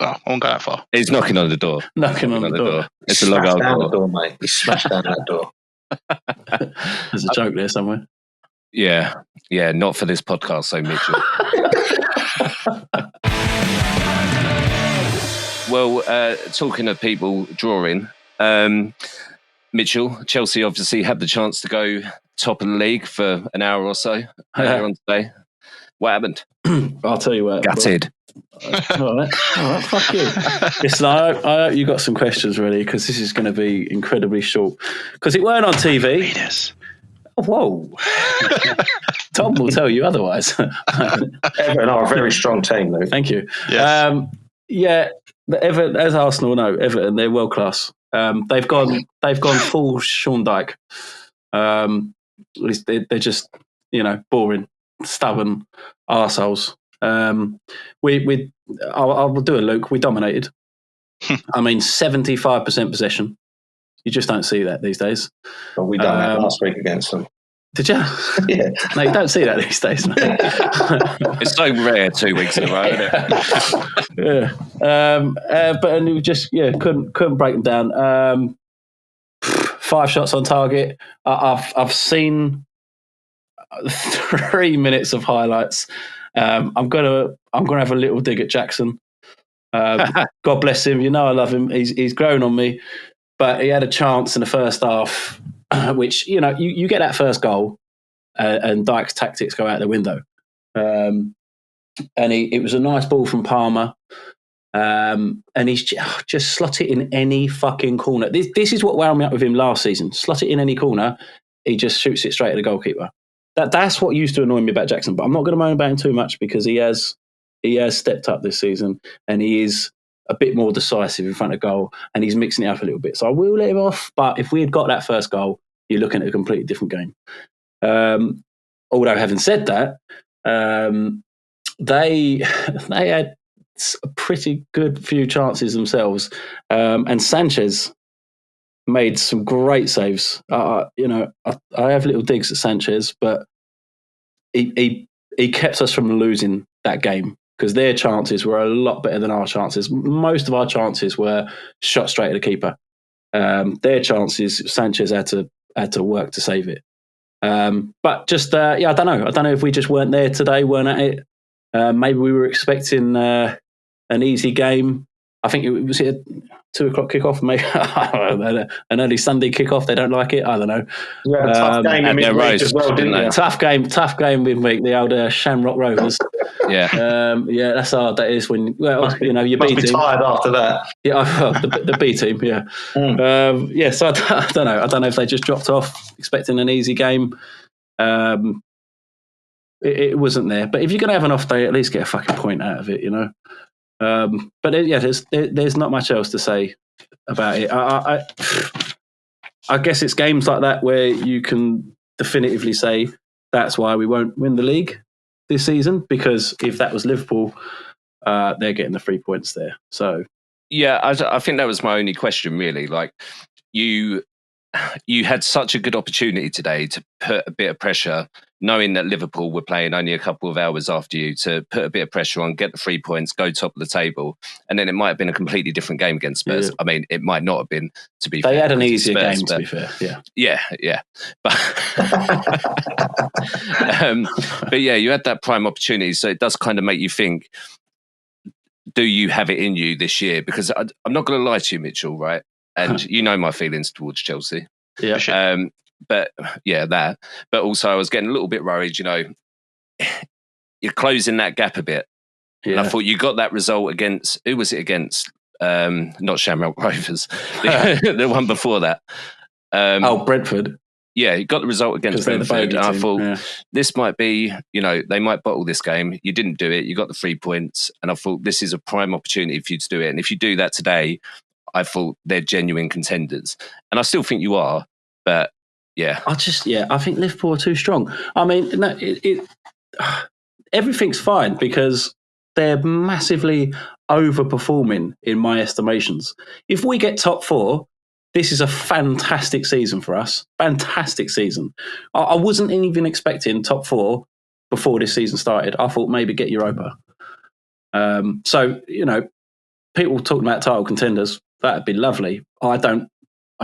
Speaker 4: Oh, I won't go that far.
Speaker 2: He's knocking on the door.
Speaker 1: Knocking on the door.
Speaker 3: It's a long old door. The door, mate. He smashed down that door.
Speaker 1: There's a joke there somewhere.
Speaker 2: Yeah, not for this podcast, so Mitchell. Well, talking of people drawing, Mitchell, Chelsea obviously had the chance to go top of the league for an hour or so earlier on today. What happened?
Speaker 1: I'll tell you what.
Speaker 2: Gutted.
Speaker 1: All right, fuck you. Listen, I hope you got some questions ready, because this is going to be incredibly short. Because it weren't on TV. Oh, whoa. Tom will tell you otherwise.
Speaker 3: Everton are a very strong team, though.
Speaker 1: Thank you.
Speaker 4: Yes.
Speaker 1: Everton, as Arsenal know, Everton, they're world class. They've gone full Sean Dyche. They're just, boring, stubborn arseholes. I'll do a Luke. We dominated. 75% possession. You just don't see that these days.
Speaker 3: Well, we done that last week against them.
Speaker 1: Did you?
Speaker 3: Yeah.
Speaker 1: No, you don't see that these days, mate.
Speaker 2: It's so rare 2 weeks in a row, isn't it?
Speaker 1: But we just couldn't break them down. 5 shots on target. I've seen 3 minutes of highlights. I'm gonna have a little dig at Jackson. God bless him. I love him. He's grown on me, but he had a chance in the first half, which you get that first goal, and Dyke's tactics go out the window. And it was a nice ball from Palmer, and he's just slot it in any fucking corner. This is what wound me up with him last season. Slot it in any corner, he just shoots it straight at the goalkeeper. That's what used to annoy me about Jackson, but I'm not going to moan about him too much, because he has stepped up this season, and he is a bit more decisive in front of goal, and he's mixing it up a little bit. So I will let him off, but if we had got that first goal, you're looking at a completely different game. Although having said that, they had a pretty good few chances themselves, and Sanchez made some great saves. I have little digs at Sanchez, but he kept us from losing that game, because their chances were a lot better than our chances. Most of our chances were shot straight at the keeper. Their chances, Sanchez had to work to save it. But just I don't know. I don't know if we just weren't there today, weren't at it. Maybe we were expecting an easy game. I think it was 2:00 kickoff, maybe an early Sunday kickoff. They don't like it. I don't know.
Speaker 3: You had a tough game in midweek as well, didn't you?
Speaker 1: Tough game midweek. The old Shamrock Rovers.
Speaker 2: Yeah,
Speaker 1: that's hard. That is when you
Speaker 3: must
Speaker 1: B
Speaker 3: be
Speaker 1: team.
Speaker 3: tired after that.
Speaker 1: Yeah, the B team. Yeah, So I don't know. I don't know if they just dropped off expecting an easy game. It wasn't there. But if you're going to have an off day, at least get a fucking point out of it, But there's not much else to say about it. I guess it's games like that where you can definitively say that's why we won't win the league this season, because if that was Liverpool, they're getting the 3 points there. So
Speaker 2: yeah, I think that was my only question, really. Like you had such a good opportunity today to put a bit of pressure, knowing that Liverpool were playing only a couple of hours after you, to put a bit of pressure on, get the 3 points, go top of the table, and then it might have been a completely different game against Spurs. Yeah. I mean, it might not have been, to be fair.
Speaker 1: They had an easier game, to be fair.
Speaker 2: Yeah. But, but yeah, you had that prime opportunity, so it does kind of make you think, do you have it in you this year? Because I'm not going to lie to you, Mitchell, right? And you know my feelings towards Chelsea.
Speaker 1: Yeah.
Speaker 2: But yeah, that. But also I was getting a little bit worried, you're closing that gap a bit. Yeah. And I thought you got that result against, who was it against? Not Shamrock Rovers. The one before that.
Speaker 1: Brentford.
Speaker 2: Yeah, you got the result against Brentford. And I thought, this might be, they might bottle this game. You didn't do it. You got the 3 points. And I thought, this is a prime opportunity for you to do it. And if you do that today, I thought they're genuine contenders. And I still think you are, but yeah.
Speaker 1: I think Liverpool are too strong. I mean, everything's fine because they're massively overperforming in my estimations. If we get top 4, this is a fantastic season for us. Fantastic season. I wasn't even expecting top 4 before this season started. I thought maybe get Europa. People talking about title contenders, that'd be lovely. I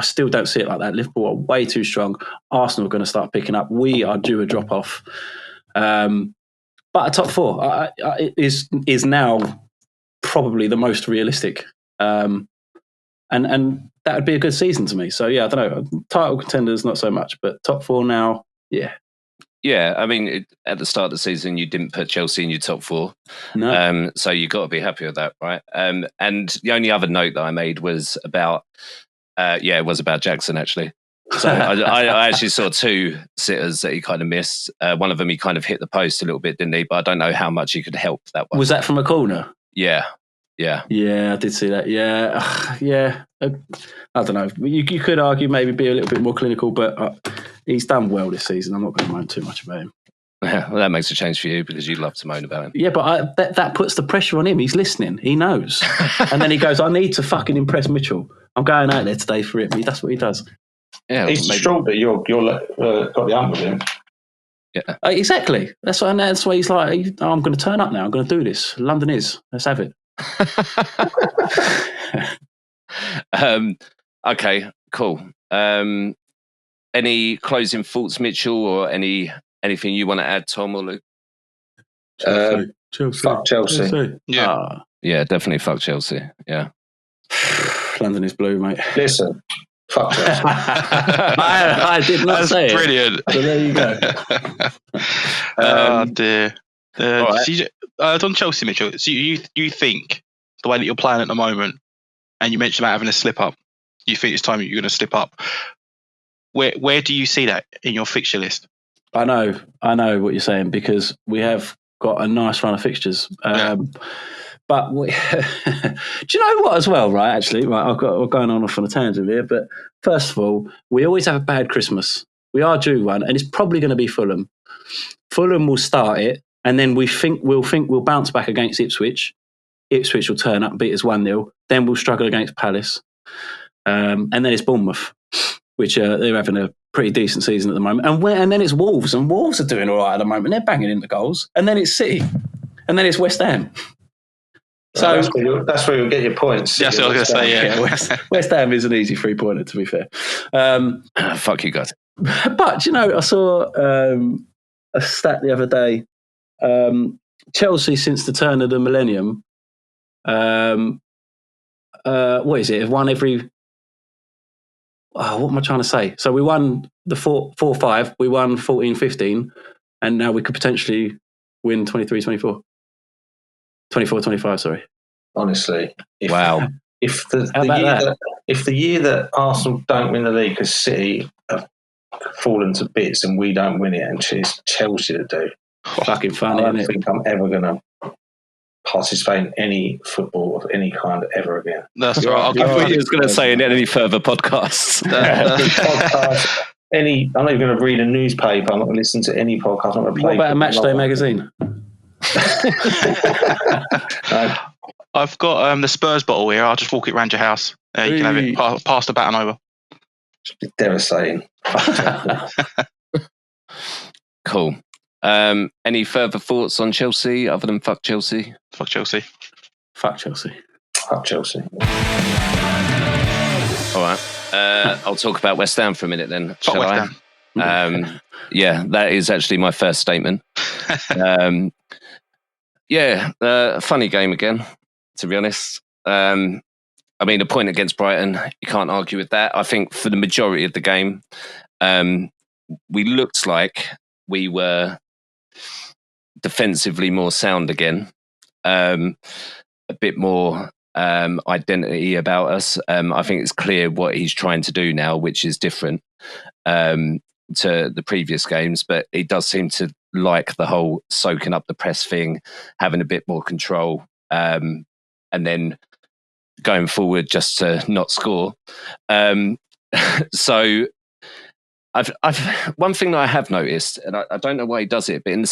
Speaker 1: still don't see it like that. Liverpool are way too strong. Arsenal are going to start picking up. We are due a drop off. But a top 4 is now probably the most realistic. And that would be a good season to me. So yeah, I don't know. Title contenders, not so much, but top 4 now, yeah.
Speaker 2: Yeah, I mean, at the start of the season, you didn't put Chelsea in your top 4.
Speaker 1: No.
Speaker 2: So you got to be happy with that, right? And the only other note that I made was about, it was about Jackson, actually. So I actually saw 2 sitters that he kind of missed. One of them, he kind of hit the post a little bit, didn't he? But I don't know how much he could help that one.
Speaker 1: Was that from a corner?
Speaker 2: Yeah.
Speaker 1: Yeah, I did see that. Yeah. I don't know. You could argue maybe be a little bit more clinical, but he's done well this season. I'm not going to moan too much about him.
Speaker 2: Yeah, well, that makes a change for you because you love to moan about him.
Speaker 1: Yeah, but that puts the pressure on him. He's listening. He knows. And then he goes, I need to fucking impress Mitchell. I'm going out there today for it. That's what he does.
Speaker 2: Yeah,
Speaker 3: he's strong, but you're got the hump with him.
Speaker 2: Yeah,
Speaker 1: exactly. That's why he's like, I'm going to turn up now. I'm going to do this. London is. Let's have it.
Speaker 2: Okay, cool. Any closing thoughts, Mitchell, or anything you want to add, Tom or Luke?
Speaker 3: Chelsea. Fuck Chelsea.
Speaker 4: Yeah.
Speaker 2: Yeah, definitely fuck Chelsea. Yeah.
Speaker 1: London is blue, mate.
Speaker 3: Listen, fuck Chelsea.
Speaker 1: I did not
Speaker 4: That's
Speaker 1: say
Speaker 4: brilliant.
Speaker 1: it. So there you go.
Speaker 4: Oh dear.
Speaker 2: Right.
Speaker 4: On Chelsea, Mitchell, so you think the way that you're playing at the moment, and you mentioned about having a slip up, you think it's time you're going to slip up. Where do you see that in your fixture list?
Speaker 1: I know what you're saying because we have got a nice run of fixtures. But do you know what as well, right? Actually, right, we're going on off on a tangent here, but first of all, we always have a bad Christmas. We are due one, and it's probably going to be Fulham. Fulham will start it, and then we'll bounce back against Ipswich. Ipswich will turn up and beat us 1-0. Then we'll struggle against Palace. And then it's Bournemouth, which they're having a pretty decent season at the moment. And then it's Wolves, and Wolves are doing all right at the moment. They're banging in the goals. And then it's City. And then it's West Ham. So
Speaker 3: that's where you'll get your points.
Speaker 4: That's what I was going to say,
Speaker 1: yeah. West Ham is an easy 3-pointer, to be fair.
Speaker 2: Fuck you guys.
Speaker 1: But, I saw a stat the other day. Chelsea, since the turn of the millennium, what is it? One every. What am I trying to say? So we won the 4-5, we won 14-15, and now we could potentially win 23-24. 24-25, sorry.
Speaker 3: Honestly.
Speaker 2: Wow.
Speaker 3: If the year that Arsenal don't win the league because City have fallen to bits and we don't win it and it's Chelsea to do.
Speaker 1: Fucking funny,
Speaker 3: I don't
Speaker 1: isn't it?
Speaker 3: think I'm ever going to participate in any football of any kind ever again.
Speaker 4: That's right. I'll
Speaker 2: I thought you was going to say in any further podcasts.
Speaker 3: Podcast, I'm not even going to read a newspaper. I'm not going to listen to any podcast. I'm not going to play.
Speaker 1: What about a Matchday magazine?
Speaker 3: No.
Speaker 4: I've got the Spurs bottle here. I'll just walk it around your house. You can have it. Pass the baton over.
Speaker 3: It's devastating.
Speaker 2: Cool. Any further thoughts on Chelsea other than fuck Chelsea?
Speaker 4: Fuck Chelsea.
Speaker 1: Fuck Chelsea.
Speaker 3: Fuck Chelsea.
Speaker 2: All right. I'll talk about West Ham for a minute then.
Speaker 4: Fuck
Speaker 2: Shall
Speaker 4: West
Speaker 2: I?
Speaker 4: Ham.
Speaker 2: Yeah, that is actually my first statement. Funny game again, to be honest. I mean, a point against Brighton, you can't argue with that. I think for the majority of the game, we looked like we were defensively more sound again, a bit more identity about us. I think it's clear what he's trying to do now, which is different to the previous games, but he does seem to like the whole soaking up the press thing, having a bit more control, and then going forward just to not score. So I've one thing that I have noticed, and I don't know why he does it, but in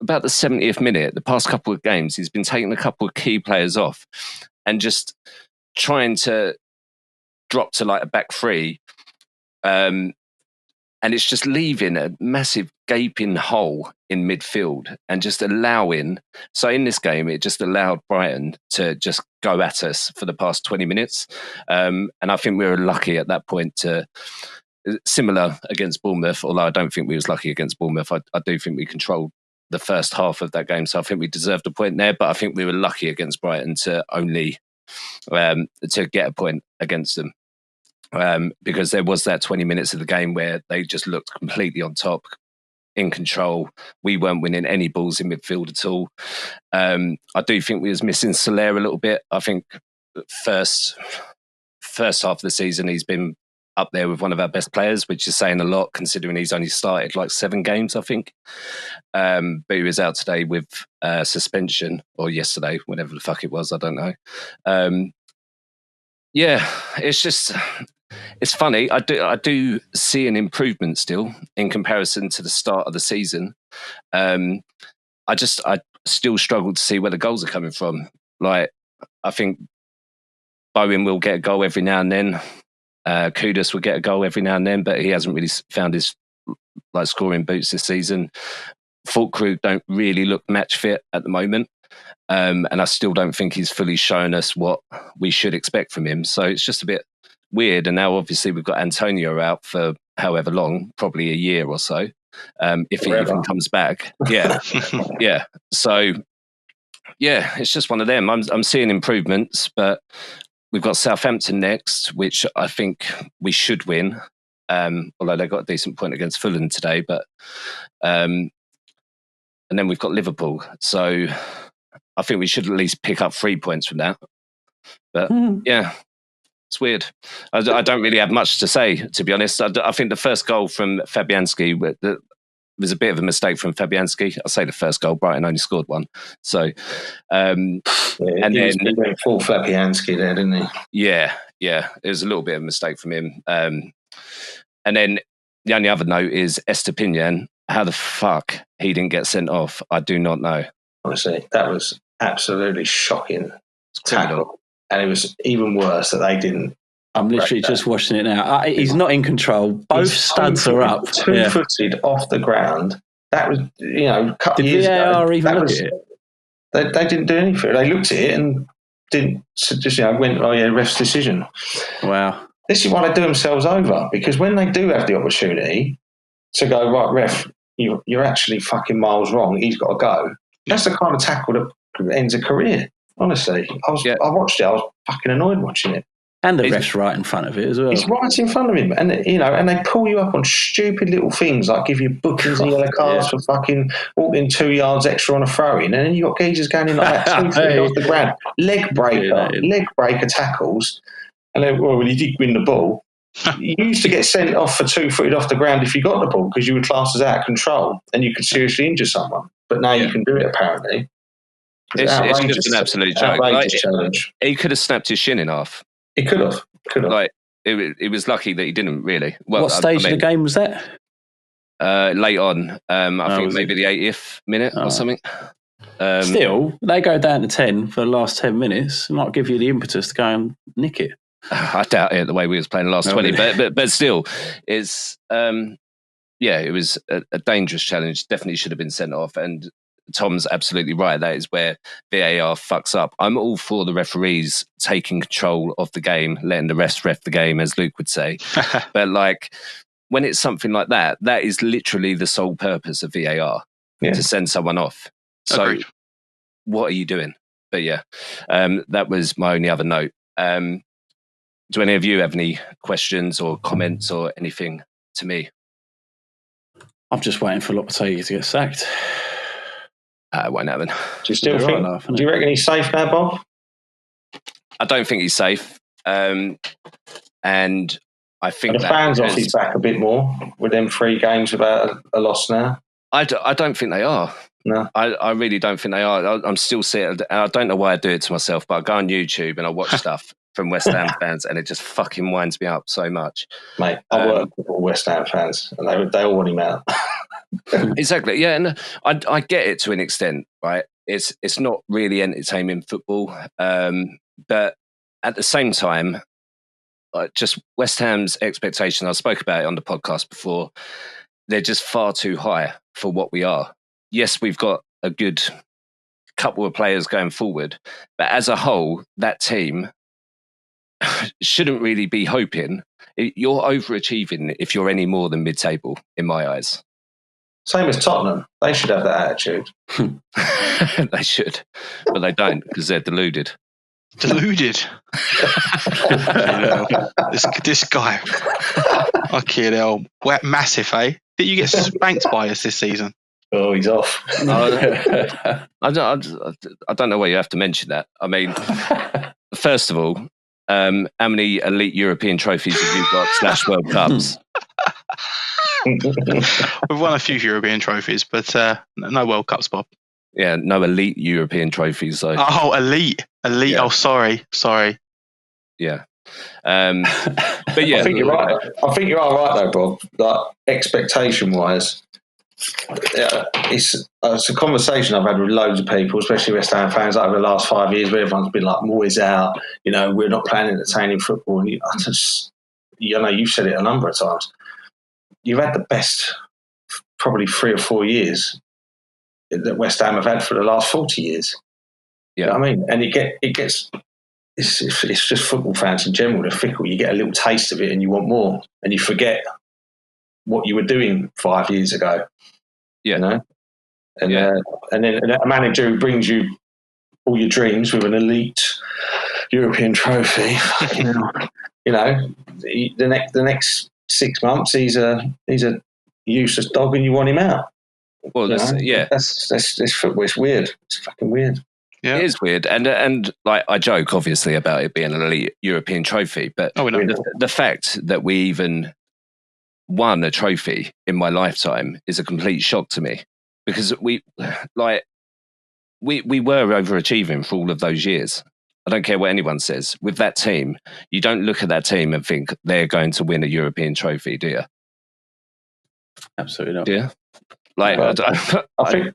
Speaker 2: about the 70th minute, the past couple of games, he's been taking a couple of key players off and just trying to drop to like a back three. And it's just leaving a massive gaping hole in midfield and just allowing. So in this game, it just allowed Brighton to just go at us for the past 20 minutes. And I think we were lucky at that point to, similar against Bournemouth, although I don't think we was lucky against Bournemouth. I do think we controlled the first half of that game. So I think we deserved a point there, but I think we were lucky against Brighton to only to get a point against them. Because there was that 20 minutes of the game where they just looked completely on top, in control. We weren't winning any balls in midfield at all. I do think we was missing Soler a little bit. I think first half of the season he's been up there with one of our best players, which is saying a lot considering he's only started like 7 games, I think. But he was out today with suspension, or yesterday, whatever the fuck it was, I don't know. It's just... It's funny. I do see an improvement still in comparison to the start of the season. I still struggle to see where the goals are coming from. Like, I think Bowen will get a goal every now and then. Kudus will get a goal every now and then, but he hasn't really found his like scoring boots this season. Fulkrug don't really look match fit at the moment. And I still don't think he's fully shown us what we should expect from him. So it's just a bit weird. And now obviously we've got Antonio out for however long, probably a year or so, if he even comes back. Yeah. Yeah. So yeah, it's just one of them. I'm seeing improvements, but we've got Southampton next, which I think we should win. Although they got a decent point against Fulham today, but and then we've got Liverpool. So I think we should at least pick up 3 points from that. But yeah, it's weird. I don't really have much to say, to be honest. I think the first goal from Fabianski was a bit of a mistake from Fabianski. I'll say the first goal, Brighton only scored one. So, and
Speaker 3: he went full Fabianski there, didn't he?
Speaker 2: Yeah. It was a little bit of a mistake from him. And then the only other note is Estepinian. How the fuck he didn't get sent off, I do not know.
Speaker 3: Honestly, that was absolutely shocking tackle. And it was even worse that they didn't.
Speaker 1: I'm literally just watching it now. He's not in control. Both studs are up.
Speaker 3: Two-footed off the ground. That was, a couple of years ago.
Speaker 1: Did VAR even look at it?
Speaker 3: They didn't do anything. They looked at it and didn't just, went, oh yeah, ref's decision.
Speaker 1: Wow.
Speaker 3: This is why they do themselves over, because when they do have the opportunity to go, right, ref, you're actually fucking miles wrong, he's got to go. That's the kind of tackle that ends a career. Honestly, I watched it. I was fucking annoyed watching it.
Speaker 1: And the ref's right in front of it as well.
Speaker 3: It's right in front of him, and and they pull you up on stupid little things like give you bookings and yellow cards for fucking walking 2 yards extra on a throw-in, and then you got geezers going in like that 2 feet off the ground, leg breaker tackles, and then well, you did win the ball. You used to get sent off for 2 feet off the ground if you got the ball because you were classed as out of control and you could seriously injure someone. But now you can do it apparently.
Speaker 2: It's just an absolute joke.
Speaker 3: Challenge.
Speaker 2: He could have snapped his shin in half.
Speaker 3: He could have.
Speaker 2: Like it was lucky that he didn't really. Well,
Speaker 1: what stage of the game was that?
Speaker 2: Late on. I think maybe the 80th minute or something.
Speaker 1: Still, they go down to 10 for the last 10 minutes and not give you the impetus to go and nick it.
Speaker 2: I doubt it the way we was playing the last 20, but still, it's it was a dangerous challenge. Definitely should have been sent off, and Tom's absolutely right. That is where VAR fucks up. I'm all for the referees taking control of the game, letting the refs ref the game, as Luke would say. But like when it's something like that, that is literally the sole purpose of VAR, to send someone off. So
Speaker 4: Agreed.
Speaker 2: What are you doing? But that was my only other note. Do any of you have any questions or comments or anything to me?
Speaker 1: I'm just waiting for Lopetegui to get sacked.
Speaker 2: Won't happen.
Speaker 3: Do you still think? Do you reckon he's safe now, Bob?
Speaker 2: I don't think he's safe, and I think
Speaker 3: the fans off his back a bit more with them 3 games without a loss now.
Speaker 2: I don't think they are.
Speaker 3: No,
Speaker 2: I really don't think they are. I'm still sitting. I don't know why I do it to myself, but I go on YouTube and I watch stuff from West Ham fans, and it just fucking winds me up so much.
Speaker 3: Mate, I work with all West Ham fans, and they all want him out.
Speaker 2: Exactly, yeah, and I get it to an extent, right? It's not really entertaining football, but at the same time, just West Ham's expectation. I spoke about it on the podcast before. They're just far too high for what we are. Yes, we've got a good couple of players going forward, but as a whole, that team shouldn't really be hoping. You're overachieving if you're any more than mid-table, in my eyes.
Speaker 3: Same as Tottenham. They should have that attitude.
Speaker 2: They should, but they don't because they're deluded.
Speaker 4: Deluded? This guy. Fucking hell. Massive, eh? Did you get spanked by us this season?
Speaker 3: Oh, he's off.
Speaker 2: I don't know why you have to mention that. I mean, first of all, how many elite European trophies have you got / World Cups?
Speaker 4: We've won a few European trophies, but no World Cups, Bob.
Speaker 2: Yeah, no elite European trophies, though.
Speaker 4: Oh, elite. Yeah. Oh, sorry.
Speaker 2: Yeah. But yeah.
Speaker 3: I think you're right. I think you are right, though, Bob. Like, expectation-wise, it's a conversation I've had with loads of people, especially West Ham fans, over the last 5 years, where everyone's been like, Moyes out, we're not playing entertaining football. And you've said it a number of times. You've had the best, probably 3 or 4 years that West Ham have had for the last 40 years.
Speaker 2: Yeah,
Speaker 3: you know what I mean, and it's just football fans in general. They're fickle. You get a little taste of it, and you want more, and you forget what you were doing 5 years ago.
Speaker 2: Yeah,
Speaker 3: and then a manager who brings you all your dreams with an elite European trophy. The next 6 months he's a useless dog, and you want him out.
Speaker 2: Well, that's
Speaker 3: football. It's weird. It's fucking weird.
Speaker 2: Yeah. It is weird, and like I joke obviously about it being an elite European trophy, but the fact that we even won a trophy in my lifetime is a complete shock to me, because we were overachieving for all of those years. I don't care what anyone says. With that team, you don't look at that team and think they're going to win a European trophy, do you?
Speaker 1: Absolutely not.
Speaker 2: Yeah. Like,
Speaker 3: I think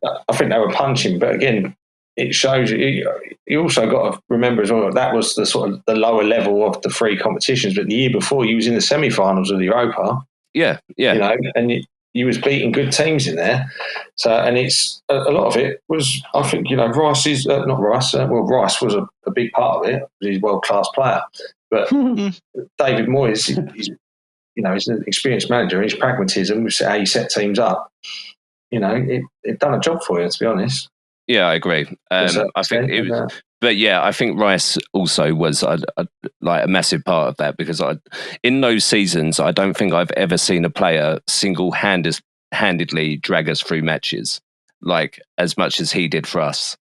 Speaker 3: they were punching, but again, it shows you. You also got to remember as well that was the sort of the lower level of the 3 competitions. But the year before, you was in the semi-finals of the Europa.
Speaker 2: Yeah.
Speaker 3: And you was beating good teams in there. So, and it's a lot of it was, I think, Rice is not Rice. Rice was a big part of it. He's a world-class player, but David Moyes, he's an experienced manager. His pragmatism, how he set teams up. It done a job for you, to be honest.
Speaker 2: Yeah, I agree. I think it was, But yeah, I think Rice also was like a massive part of that, because in those seasons, I don't think I've ever seen a player single-handedly drag us through matches like as much as he did for us.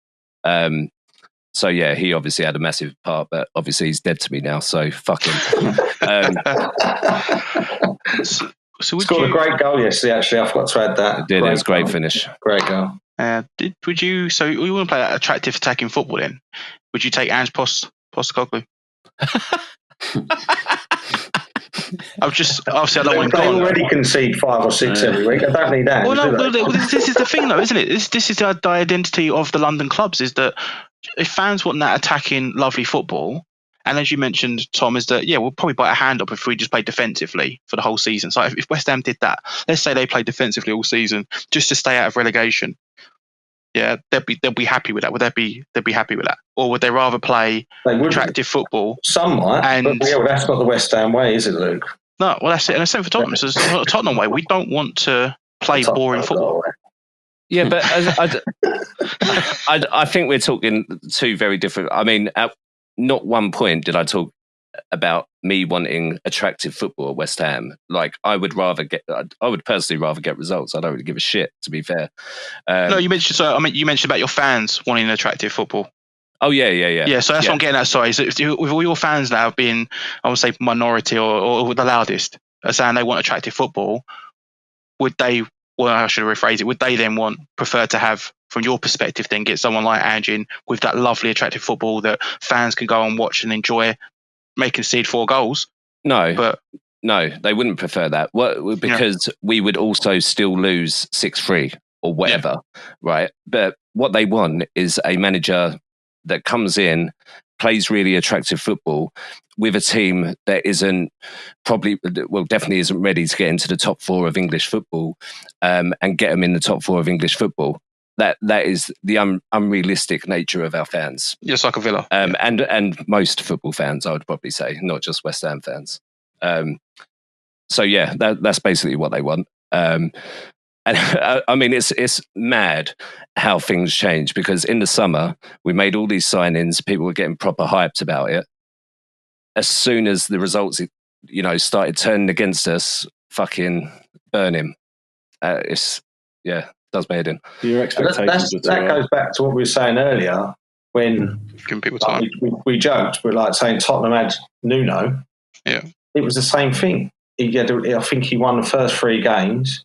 Speaker 2: So yeah, he obviously had a massive part, but obviously he's dead to me now, so fuck him.
Speaker 3: So scored a great goal yesterday, actually. I forgot to add that.
Speaker 2: It was a great finish.
Speaker 3: Great goal.
Speaker 4: Would you? So you want to play that attractive attacking football? Then would you take Ange Postecoglou? I've just obviously I don't want to
Speaker 3: go. They already concede 5 or 6 every week. I don't need that.
Speaker 4: Well, no, this is the thing, though, isn't it? This is the identity of the London clubs. Is that if fans want that attacking, lovely football, and as you mentioned, Tom, is that we'll probably bite a hand up if we just play defensively for the whole season. So if West Ham did that, let's say they played defensively all season just to stay out of relegation. Yeah, they'll be happy with that. Would they'd be happy with that, or would they rather play attractive football?
Speaker 3: Some might, but that's not the West Ham way, is it, Luke?
Speaker 4: No, well that's it. And the same for Tottenham. It's not a Tottenham way. We don't want to play boring football.
Speaker 2: Yeah, but I think we're talking two very different. I mean, at not one point did I talk about me wanting attractive football at West Ham. Like, I would personally rather get results. I don't really give a shit, to be fair.
Speaker 4: No, you mentioned. So I mean, you mentioned about your fans wanting attractive football.
Speaker 2: Oh yeah.
Speaker 4: Yeah, so that's what I'm getting at. Sorry, so with all your fans now being, I would say, minority or the loudest, saying they want attractive football, would they? Well, I should rephrase it. Would they then prefer to have, from your perspective, then get someone like Ange in with that lovely, attractive football that fans can go and watch and enjoy, may concede 4 goals?
Speaker 2: No, they wouldn't prefer that. Because we would also still lose 6-3 or whatever, right? But what they want is a manager that comes in, plays really attractive football with a team that definitely isn't ready to get into the top 4 of English football, and get them in the top 4 of English football. That is the unrealistic nature of our fans.
Speaker 4: Just like a Villa.
Speaker 2: And most football fans, I would probably say, not just West Ham fans. So yeah, that's basically what they want. And I mean, it's mad how things change, because in the summer we made all these signings, people were getting proper hyped about it. As soon as the results, started turning against us, fucking burn him. Does my head in.
Speaker 1: Your expectations.
Speaker 3: That goes back to what we were saying earlier when we joked. We're like saying Tottenham had Nuno.
Speaker 4: Yeah,
Speaker 3: it was the same thing. I think he won the first 3 games.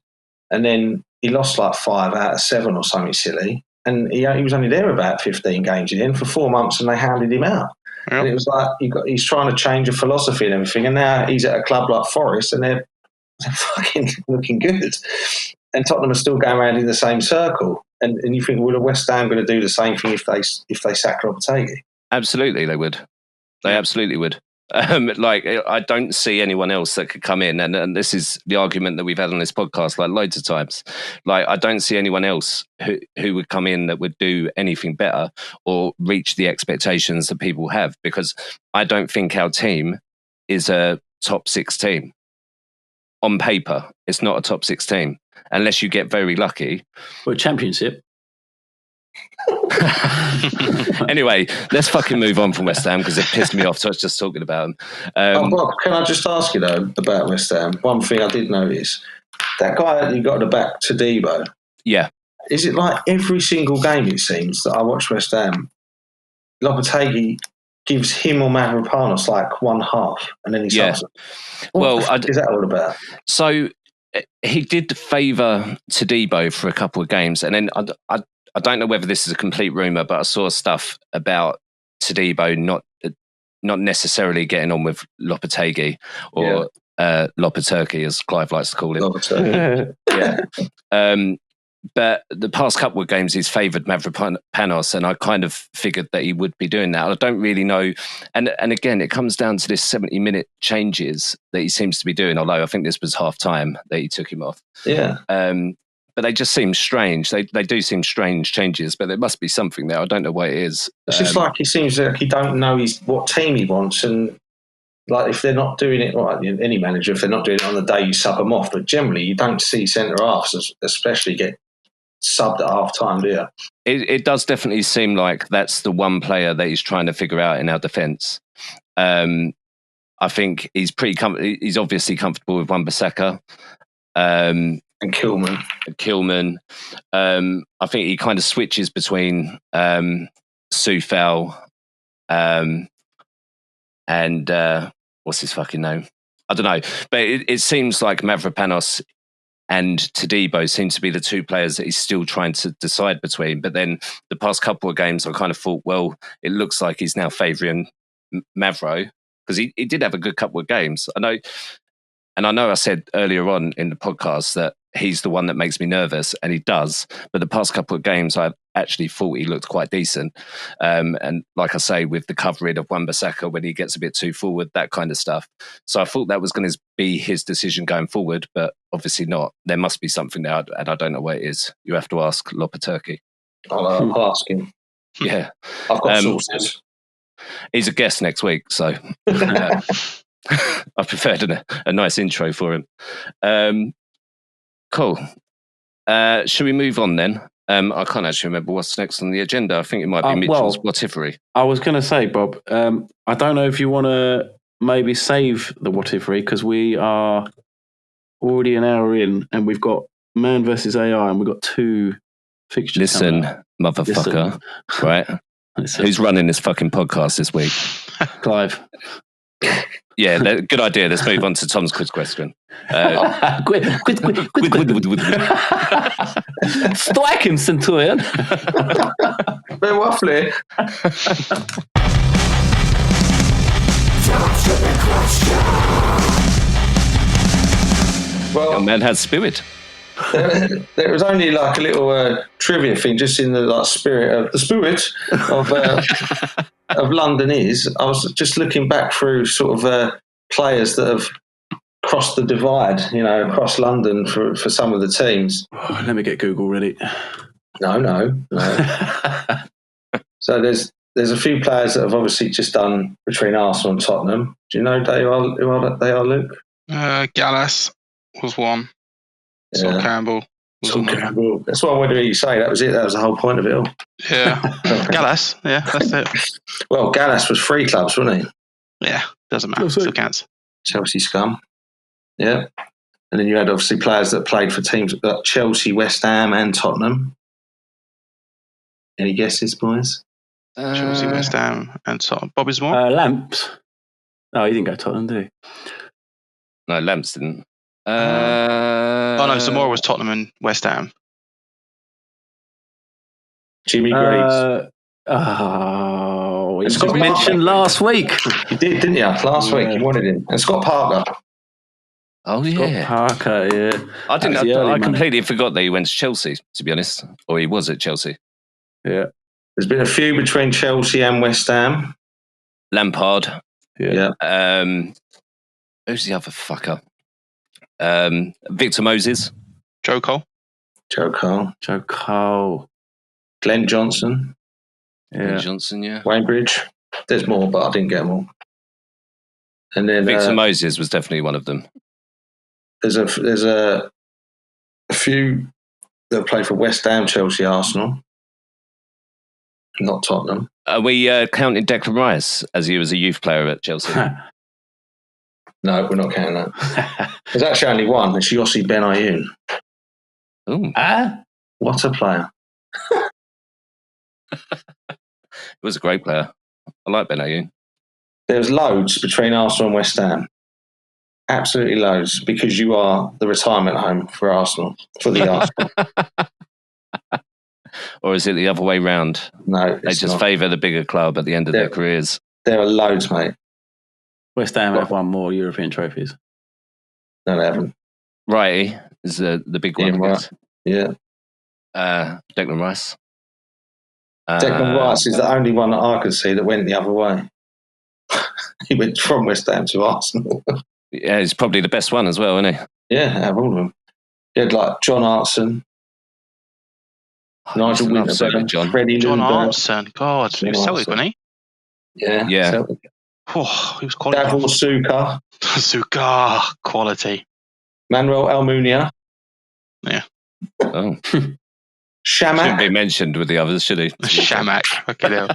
Speaker 3: And then he lost like 5 out of 7 or something silly. And he was only there about 15 games in for 4 months, and they hounded him out. Yep. And it was like he's trying to change a philosophy and everything. And now he's at a club like Forest, and they're fucking looking good. And Tottenham are still going around in the same circle. And you think, well, West Ham going to do the same thing if they sack Lopetegui?
Speaker 2: Absolutely, they would. They absolutely would. I don't see anyone else that could come in, and this is the argument that we've had on this podcast like loads of times. Like, I don't see anyone else who would come in that would do anything better or reach the expectations that people have, because I don't think our team is a top 6 team. On paper, it's not a top 6 team unless you get very lucky.
Speaker 1: Well, Championship.
Speaker 2: Anyway, let's fucking move on from West Ham, because it pissed me off so I was just talking about them.
Speaker 3: Bob, can I just ask you though about West Ham? One thing I did notice, that guy that you got at the back, Todibo.
Speaker 2: Yeah. Is
Speaker 3: it like every single game, it seems, that I watch West Ham, Lopetegui gives him or Mavropanos like 1 half, and then he stops it. What is that all about?
Speaker 2: So he did favour Todibo for a couple of games, and then I don't know whether this is a complete rumour, but I saw stuff about Todibo not necessarily getting on with Lopetegui, or Lopetegui, as Clive likes to call him. Yeah. But the past couple of games, he's favoured Mavropanos, and I kind of figured that he would be doing that. I don't really know. And again, it comes down to this 70-minute changes that he seems to be doing, although I think this was half-time that he took him off.
Speaker 3: Yeah.
Speaker 2: But they just seem strange. They do seem strange changes, but there must be something there. I don't know what it is.
Speaker 3: It's just like he seems like he don't know what team he wants, and like if they're not doing it, well, any manager, if they're not doing it on the day, you sub them off. But generally, you don't see centre halves, especially get subbed at half time, do you?
Speaker 2: It does definitely seem like that's the one player that he's trying to figure out in our defence. I think he's he's obviously comfortable with Wan-Bissaka.
Speaker 3: And Kilman.
Speaker 2: I think he kind of switches between Soufal and what's his fucking name? I don't know. But it seems like Mavropanos and Todibo seem to be the two players that he's still trying to decide between. But then the past couple of games, I kind of thought, well, it looks like he's now favouring Mavro, because he did have a good couple of games. I know I said earlier on in the podcast that he's the one that makes me nervous, and he does. But the past couple of games, I actually thought he looked quite decent. And like I say, with the covering of Wan-Bissaka when he gets a bit too forward, that kind of stuff. So I thought that was going to be his decision going forward, but obviously not. There must be something there, and I don't know what it is. You have to ask Lopetegui.
Speaker 3: I'll ask him.
Speaker 2: Yeah.
Speaker 3: I've got sources.
Speaker 2: He's a guest next week, so I prepared a nice intro for him. Cool. Should we move on then? I can't actually remember what's next on the agenda. I think it might be Mitchell's whatevery.
Speaker 1: I was going to say, Bob, I don't know if you want to maybe save the whatevery, because we are already an hour in and we've got Man versus AI and we've got 2 fixtures.
Speaker 2: Listen, motherfucker.
Speaker 1: Listen.
Speaker 2: Right? Who's running this fucking podcast this week?
Speaker 1: Clive.
Speaker 2: Yeah, good idea. Let's move on to Tom's quiz question.
Speaker 1: Quick. Striking Centurion.
Speaker 3: Bit waffly. Well,
Speaker 2: Young man has spirit.
Speaker 3: There was only like a little trivia thing, just in the spirit of London is. I was just looking back through sort of players that have crossed the divide, across London for some of the teams.
Speaker 1: Oh, let me get Google ready.
Speaker 3: No. So there's a few players that have obviously just done between Arsenal and Tottenham. Do you know who they are, Luke?
Speaker 4: Gallas was one. Sol Campbell.
Speaker 3: Campbell. That's what I wanted to hear you say. That was it. That was the whole point of it all.
Speaker 4: Yeah. Gallas. Yeah, that's it.
Speaker 3: Well, Gallas was 3 clubs, wasn't he?
Speaker 4: Yeah, doesn't matter. Still counts.
Speaker 3: Chelsea scum. Yeah. And then you had obviously players that played for teams like Chelsea, West Ham and Tottenham. Any guesses, boys?
Speaker 4: Chelsea, West Ham and Tottenham. Bobby Moore?
Speaker 1: Lamps. Oh, he didn't go to Tottenham, did he?
Speaker 2: No, Lamps didn't.
Speaker 4: no, Zamora was Tottenham and West Ham.
Speaker 3: Jimmy Greaves.
Speaker 1: Oh, he got mentioned last week.
Speaker 3: You did, didn't you? Last week you wanted him. And Scott Parker.
Speaker 2: Oh, yeah.
Speaker 1: Scott Parker, yeah.
Speaker 2: I completely forgot that he went to Chelsea, to be honest. Or he was at Chelsea.
Speaker 1: Yeah.
Speaker 3: There's been a few between Chelsea and West Ham.
Speaker 2: Lampard.
Speaker 1: Yeah.
Speaker 2: Who's the other fucker? Victor Moses.
Speaker 4: Joe Cole.
Speaker 3: Glenn Johnson.
Speaker 2: Glenn Johnson, yeah.
Speaker 3: Wayne Bridge. There's more, but I didn't get them all. And then
Speaker 2: Victor Moses was definitely one of them.
Speaker 3: There's a few that play for West Ham, Chelsea, Arsenal. Not Tottenham.
Speaker 2: Are we counting Declan Rice as he was a youth player at Chelsea?
Speaker 3: No, we're not counting that. There's actually only one. It's Yossi Benayoun.
Speaker 2: Ooh.
Speaker 3: What a player.
Speaker 2: He was a great player. I like Benayoun.
Speaker 3: There's loads between Arsenal and West Ham. Absolutely loads, because you are the retirement home for Arsenal, for the Arsenal.
Speaker 2: Or is it the other way round?
Speaker 3: No,
Speaker 2: they just favour the bigger club at the end of their careers.
Speaker 3: There are loads, mate.
Speaker 1: West Ham have won more European trophies.
Speaker 3: No, they haven't.
Speaker 2: Righty is the big one.
Speaker 3: Right. Yeah.
Speaker 2: Declan Rice.
Speaker 3: Declan Rice is the only one that I could see that went the other way. He went from West Ham to Arsenal.
Speaker 2: Yeah, he's probably the best one as well, isn't he?
Speaker 3: Yeah, out of all of them. He had like John Hartson, Nigel Winterberg, Freddie
Speaker 4: John
Speaker 3: Lundberg.
Speaker 4: Hartson. God, he was Celtic, wasn't he?
Speaker 3: Yeah. Celtic.
Speaker 4: Oh, he was quality.
Speaker 3: Davor
Speaker 4: Suka, quality.
Speaker 3: Manuel Almunia.
Speaker 4: Yeah.
Speaker 2: Oh. Shouldn't be
Speaker 3: Shamak.
Speaker 2: mentioned with the others, should he?
Speaker 4: Shamak. Fucking hell.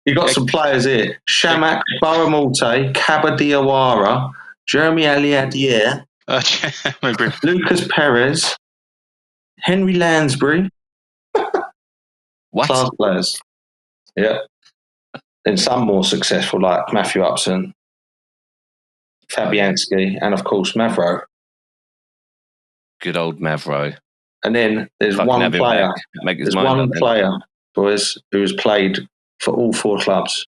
Speaker 3: You got some players here: Shamak, Baramalte, Kaba Diawara, Jeremy Aliadier,
Speaker 4: Remember,
Speaker 3: Lucas Perez, Henry Lansbury.
Speaker 2: What?
Speaker 3: Class players. Yeah. And some more successful, like Matthew Upson, Fabianski, and of course Mavro.
Speaker 2: Good old Mavro.
Speaker 3: And then there's
Speaker 2: Fucking
Speaker 3: one
Speaker 2: have him
Speaker 3: player.
Speaker 2: back. Make his
Speaker 3: There's
Speaker 2: mind
Speaker 3: one
Speaker 2: up then.
Speaker 3: player, boys, who has played for all 4 clubs,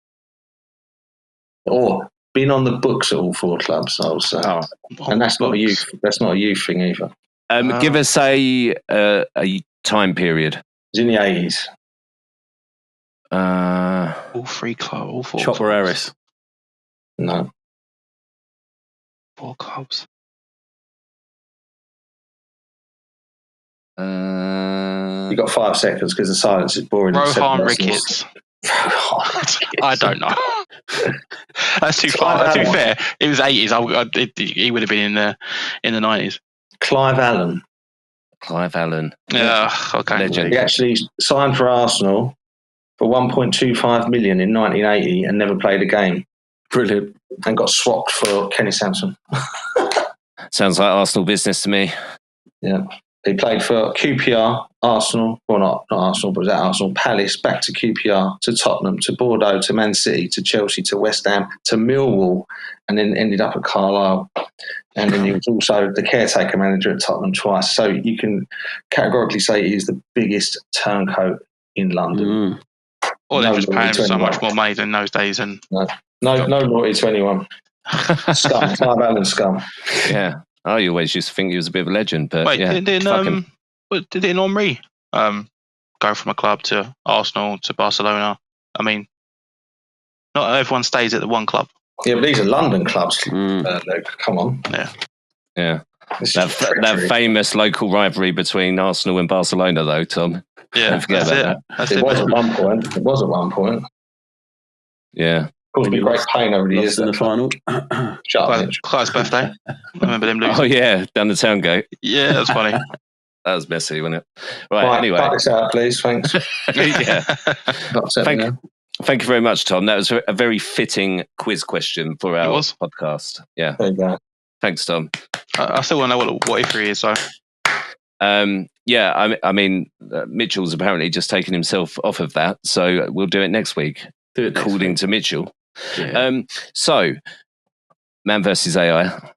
Speaker 3: or been on the books at all 4 clubs. I would say, and that's not a youth. That's not a youth thing either.
Speaker 2: Give us a time period.
Speaker 3: It's in the 80s.
Speaker 4: all 4
Speaker 1: Chopper
Speaker 4: clubs.
Speaker 1: Harris.
Speaker 3: No,
Speaker 4: 4 clubs.
Speaker 3: you got 5 seconds because the silence is boring.
Speaker 4: Rohan Ricketts. I don't know. That's too far. To be fair, it was 80s. He would have been in the 90s.
Speaker 3: Clive Allen.
Speaker 2: Clive Allen.
Speaker 4: Yeah. Okay.
Speaker 2: Legend.
Speaker 3: He actually signed for Arsenal for 1.25 million in 1980 and never played a game,
Speaker 1: Brilliant.
Speaker 3: and got swapped for Kenny Sampson.
Speaker 2: Sounds like Arsenal business to me.
Speaker 3: Yeah. He played for QPR, Arsenal, well, not Arsenal, but was at Arsenal, Palace, back to QPR, to Tottenham, to Bordeaux, to Man City, to Chelsea, to West Ham, to Millwall, and then ended up at Carlisle. And then he was also the caretaker manager at Tottenham twice. So you can categorically say he's the biggest turncoat in London.
Speaker 4: Or they
Speaker 3: No
Speaker 4: were just paying
Speaker 3: loyalty to
Speaker 4: so much
Speaker 3: anyone.
Speaker 4: more money than those days. And
Speaker 3: No loyalty to anyone. Scum. Clive Allen scum.
Speaker 2: Yeah. I always used to think he was a bit of a legend, but
Speaker 4: wait,
Speaker 2: yeah.
Speaker 4: didn't Henry go from a club to Arsenal to Barcelona? I mean, not everyone stays at the one club.
Speaker 3: Yeah, but these are London clubs. Luke, come on.
Speaker 2: Yeah.
Speaker 3: This is
Speaker 2: That
Speaker 3: treachery.
Speaker 2: famous local rivalry between Arsenal and Barcelona, though, Tom.
Speaker 4: Yeah,
Speaker 2: Don't forget
Speaker 4: that's
Speaker 2: about
Speaker 4: it. That's
Speaker 3: It
Speaker 4: it.
Speaker 3: was at one point. It was at one point.
Speaker 2: Yeah.
Speaker 3: Caused me great pain over the
Speaker 1: Lost
Speaker 3: years.
Speaker 1: in the final.
Speaker 3: Shut up, Mitch.
Speaker 4: Clive's birthday. I remember them losing.
Speaker 2: Oh, yeah. Down the town gate.
Speaker 4: Yeah, that's funny.
Speaker 2: That was messy, wasn't it? Right, anyway.
Speaker 3: Cut this out, please. Thanks.
Speaker 2: Yeah.
Speaker 3: Not upset me now.
Speaker 2: Thank you very much, Tom. That was a very fitting quiz question for our
Speaker 4: was.
Speaker 2: podcast. Yeah.
Speaker 3: There you go.
Speaker 2: Thanks, Tom.
Speaker 4: I still want to know what if he is. So
Speaker 2: Yeah, I mean, Mitchell's apparently just taken himself off of that, so we'll do it next week,
Speaker 1: Do it next
Speaker 2: according
Speaker 1: week.
Speaker 2: to Mitchell.
Speaker 1: Yeah.
Speaker 2: So, Man versus AI.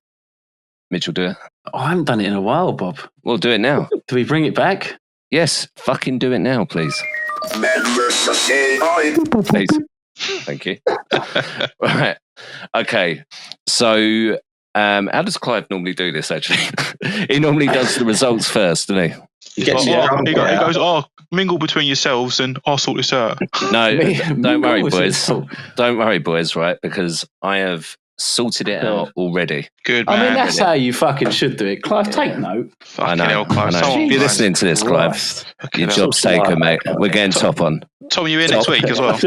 Speaker 2: Mitchell, do it.
Speaker 1: Oh, I haven't done it in a while, Bob.
Speaker 2: We'll do it now.
Speaker 1: Do we bring it back?
Speaker 2: Yes, fucking do it now, please.
Speaker 5: Man versus AI.
Speaker 2: Please. Thank you. Right. Okay. So, how does Clive normally do this, actually? He normally does the results first, doesn't he?
Speaker 3: He gets
Speaker 4: he
Speaker 3: your drum kit out.
Speaker 4: goes, mingle between yourselves and I'll sort this out.
Speaker 2: No,
Speaker 1: Me-
Speaker 2: don't worry,
Speaker 1: me
Speaker 2: boys.
Speaker 1: also.
Speaker 2: Don't worry, boys, right? Because I have sorted it out already.
Speaker 4: Good
Speaker 1: I
Speaker 4: man.
Speaker 1: mean, that's how you fucking should do it. Clive, take note.
Speaker 4: Fucking
Speaker 2: I know.
Speaker 4: hell, Clive.
Speaker 2: I know.
Speaker 4: Someone
Speaker 2: If you're
Speaker 4: nice.
Speaker 2: listening to this, Clive,
Speaker 1: Christ.
Speaker 4: Fucking
Speaker 2: your
Speaker 4: hell.
Speaker 2: job's taken, mate. We're getting top on.
Speaker 4: Tom, you in next week as well?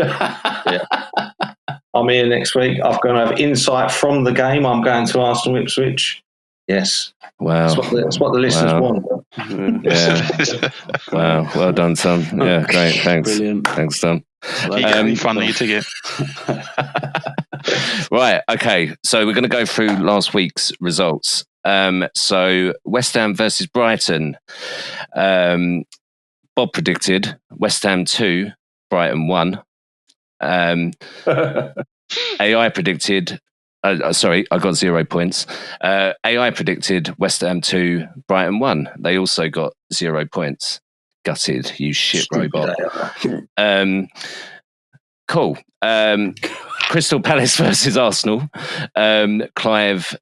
Speaker 3: I'm here next week. I'm going to have insight from the game. I'm going to Arsenal Ipswich. Yes.
Speaker 2: Wow.
Speaker 3: That's what the listeners
Speaker 2: Wow.
Speaker 3: want.
Speaker 2: Yeah. Wow. Well done, Tom. Yeah, great. Thanks.
Speaker 1: Brilliant.
Speaker 2: Thanks, Tom.
Speaker 4: You get any fun on your ticket.
Speaker 2: Right. Okay. So we're going to go through last week's results. So West Ham versus Brighton. Bob predicted West Ham 2, Brighton 1. AI predicted. Sorry, I got 0 points. AI predicted West Ham 2, Brighton 1. They also got 0 points. Gutted, you shit robot. Cool. Crystal Palace versus Arsenal. Clive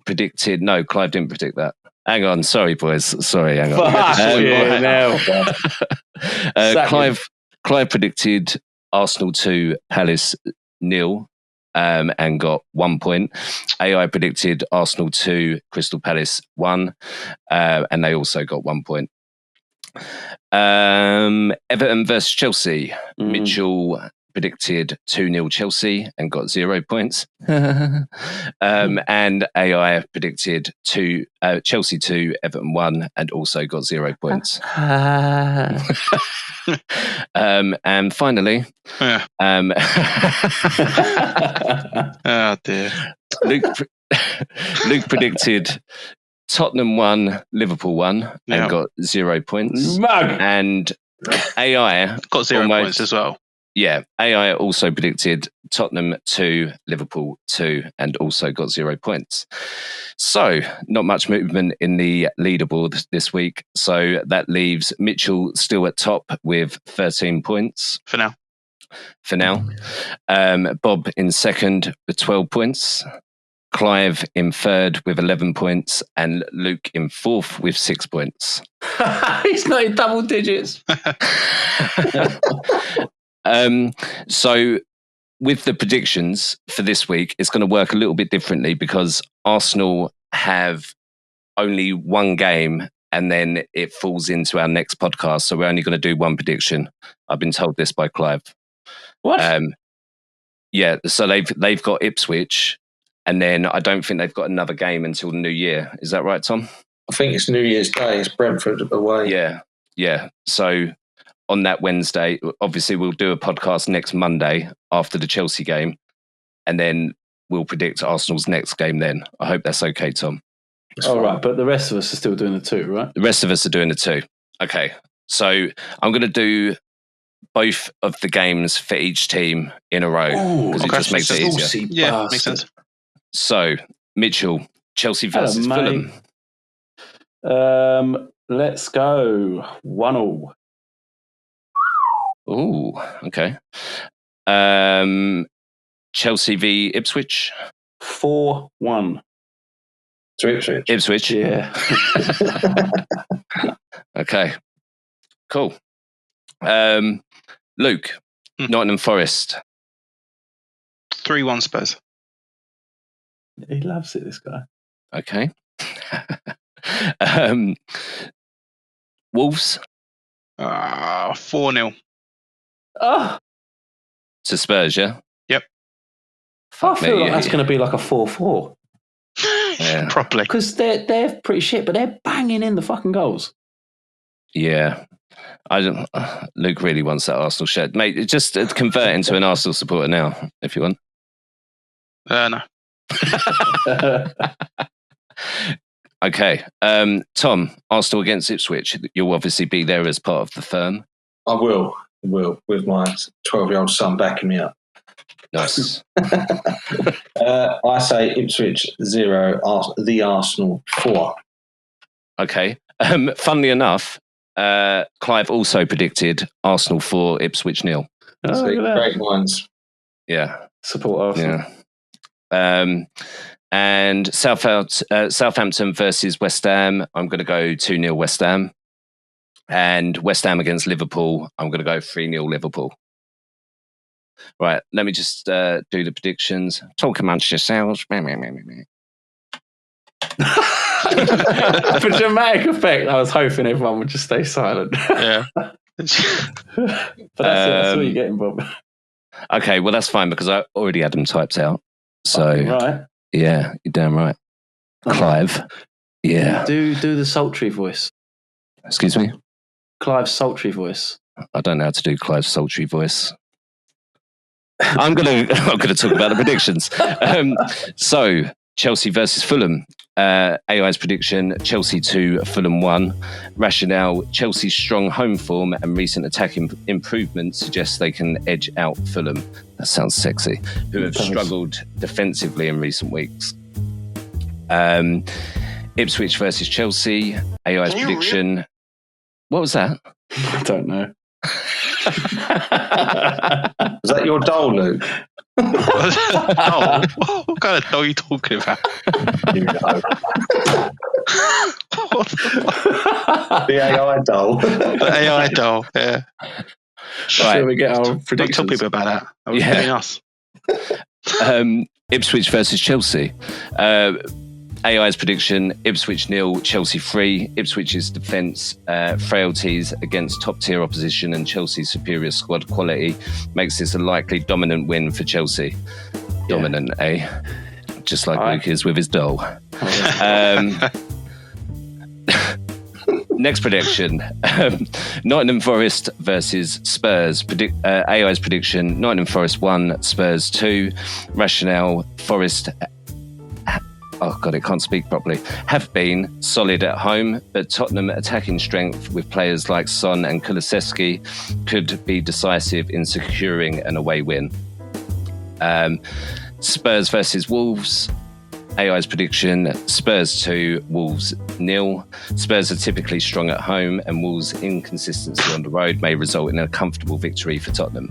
Speaker 2: predicted. No, Clive didn't predict that. Hang on. Sorry, boys. Sorry, hang on. Clive predicted Arsenal 2, Palace 0. And got 1 point. AI predicted Arsenal 2, Crystal Palace 1, and they also got 1 point. Everton versus Chelsea. Mitchell predicted 2-0 Chelsea and got 0 points. And AI predicted Chelsea 2, Everton 1 and also got 0 points. And finally,
Speaker 4: oh dear.
Speaker 2: Luke predicted Tottenham 1, Liverpool 1 and got 0 points. And AI
Speaker 4: got 0 points as well.
Speaker 2: Yeah, AI also predicted Tottenham 2, Liverpool 2 and also got 0 points. So not much movement in the leaderboard this week. So that leaves Mitchell still at top with 13 points.
Speaker 4: For now.
Speaker 2: Bob in second with 12 points. Clive in third with 11 points and Luke in fourth with 6 points.
Speaker 1: He's not in double digits.
Speaker 2: So with the predictions for this week, it's going to work a little bit differently because Arsenal have only one game and then it falls into our next podcast. So we're only going to do one prediction. I've been told this by Clive.
Speaker 1: What?
Speaker 2: Yeah, so they've got Ipswich and then I don't think they've got another game until the new year. Is that right, Tom?
Speaker 3: I think it's New Year's Day. It's Brentford away.
Speaker 2: Yeah. So on that Wednesday, obviously we'll do a podcast next Monday after the Chelsea game and then we'll predict Arsenal's next game then. I hope that's okay, Tom.
Speaker 1: All right, but the rest of us are still doing the 2, right?
Speaker 2: The rest of us are doing the 2. Okay, so I'm going to do both of the games for each team in a row because it just makes it easier.
Speaker 4: Yeah, makes sense.
Speaker 2: So, Mitchell, Chelsea versus Fulham.
Speaker 1: Let's go 1-1.
Speaker 2: Ooh, okay. Chelsea v Ipswich.
Speaker 3: To
Speaker 1: 4-1.
Speaker 3: Ipswich.
Speaker 2: Ipswich.
Speaker 1: Yeah.
Speaker 2: Okay. Cool. Luke, Nottingham Forest.
Speaker 4: 3-1 Spurs.
Speaker 1: He loves it, this guy.
Speaker 2: Okay. Wolves.
Speaker 4: 4-0.
Speaker 1: Oh,
Speaker 2: To Spurs, yeah?
Speaker 4: Yep.
Speaker 1: I feel like that's going to be like a 4-4.
Speaker 2: Yeah.
Speaker 4: Probably.
Speaker 1: Because they're pretty shit, but they're banging in the fucking goals.
Speaker 2: Yeah. Luke really wants that Arsenal shirt. Mate, just convert into an Arsenal supporter now, if you want.
Speaker 4: No.
Speaker 2: Okay. Tom, Arsenal against Ipswich. You'll obviously be there as part of the firm.
Speaker 3: I will, with my 12-year-old son backing me up.
Speaker 2: Nice.
Speaker 3: I say Ipswich 0, the Arsenal 4.
Speaker 2: Okay. Funnily enough, Clive also predicted Arsenal 4, Ipswich 0.
Speaker 1: Oh,
Speaker 3: Great minds.
Speaker 2: Yeah.
Speaker 1: Support Arsenal.
Speaker 2: Yeah. And Southampton versus West Ham. I'm going to go 2-0 West Ham. And West Ham against Liverpool. I'm going to go 3-0 Liverpool. Right, let me just do the predictions. Talk amongst yourselves.
Speaker 1: For dramatic effect, I was hoping everyone would just stay silent.
Speaker 4: Yeah.
Speaker 1: But that's what you're getting, Bob.
Speaker 2: Okay, well, that's fine because I already had them typed out. So,
Speaker 1: right.
Speaker 2: Yeah, you're damn right. Clive. Yeah.
Speaker 1: Do the sultry voice.
Speaker 2: Excuse me?
Speaker 1: Clive's sultry voice.
Speaker 2: I don't know how to do Clive's sultry voice. I'm gonna talk about the predictions. So Chelsea versus Fulham. AI's prediction: Chelsea 2, Fulham 1. Rationale: Chelsea's strong home form and recent attacking improvement suggests they can edge out Fulham. That sounds sexy. Who have struggled defensively in recent weeks. Ipswich versus Chelsea. AI's prediction. What was that?
Speaker 1: I don't know.
Speaker 3: Is that your doll, Luke?
Speaker 4: Oh, what kind of doll are you talking about?
Speaker 3: You know. The AI doll.
Speaker 4: The AI doll, yeah.
Speaker 2: Right.
Speaker 1: We get our
Speaker 4: Don't
Speaker 1: predictions.
Speaker 4: tell people about that. That was between us.
Speaker 2: Ipswich versus Chelsea. AI's prediction, Ipswich 0, Chelsea 3. Ipswich's defence frailties against top-tier opposition and Chelsea's superior squad quality makes this a likely dominant win for Chelsea. Dominant, eh? Just like Luke is with his doll. Next prediction, Nottingham Forest versus Spurs. AI's prediction, Nottingham Forest 1, Spurs 2. Rationale, Forest... Oh, God, I can't speak properly. Have been solid at home, but Tottenham attacking strength with players like Son and Kulusevski could be decisive in securing an away win. Spurs versus Wolves. AI's prediction, Spurs 2, Wolves 0. Spurs are typically strong at home, and Wolves' inconsistency on the road may result in a comfortable victory for Tottenham.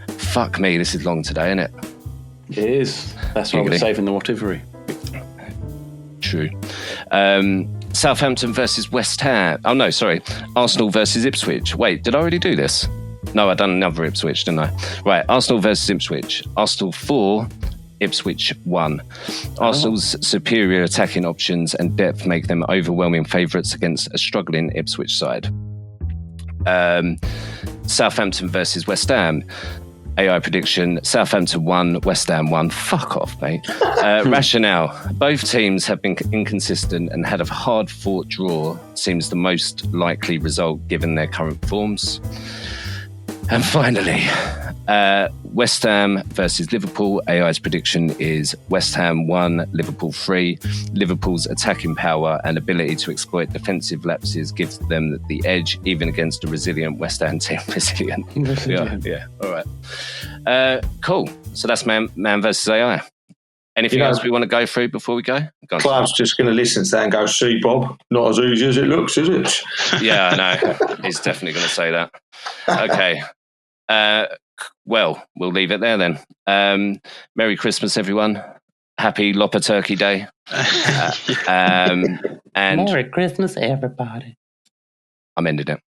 Speaker 2: Fuck me, this is long today, isn't it?
Speaker 1: It is. That's why we're saving the whatevery.
Speaker 2: True. Southampton versus West Ham. Oh, no, sorry. Arsenal versus Ipswich. Wait, did I already do this? No, I done another Ipswich, didn't I? Right, Arsenal versus Ipswich. Arsenal 4, Ipswich 1. Arsenal's superior attacking options and depth make them overwhelming favourites against a struggling Ipswich side. Southampton versus West Ham. AI prediction, Southampton 1, West Ham 1. Fuck off, mate. Rationale, both teams have been inconsistent and had a hard-fought draw seems the most likely result given their current forms. And finally, West Ham versus Liverpool. AI's prediction is West Ham 1, Liverpool 3. Liverpool's attacking power and ability to exploit defensive lapses gives them the edge, even against a resilient West Ham team. Resilient. Yeah. All right. Cool. So that's Man versus AI. Anything else we want to go through before we go?
Speaker 3: Clive's just going to listen to that and go, see, Bob, not as easy as it looks, is it?
Speaker 2: Yeah, I know. He's definitely going to say that. Okay. Well, we'll leave it there then. Merry Christmas, everyone. Happy Lopper Turkey Day. And
Speaker 1: Merry Christmas, everybody.
Speaker 2: I'm ending it.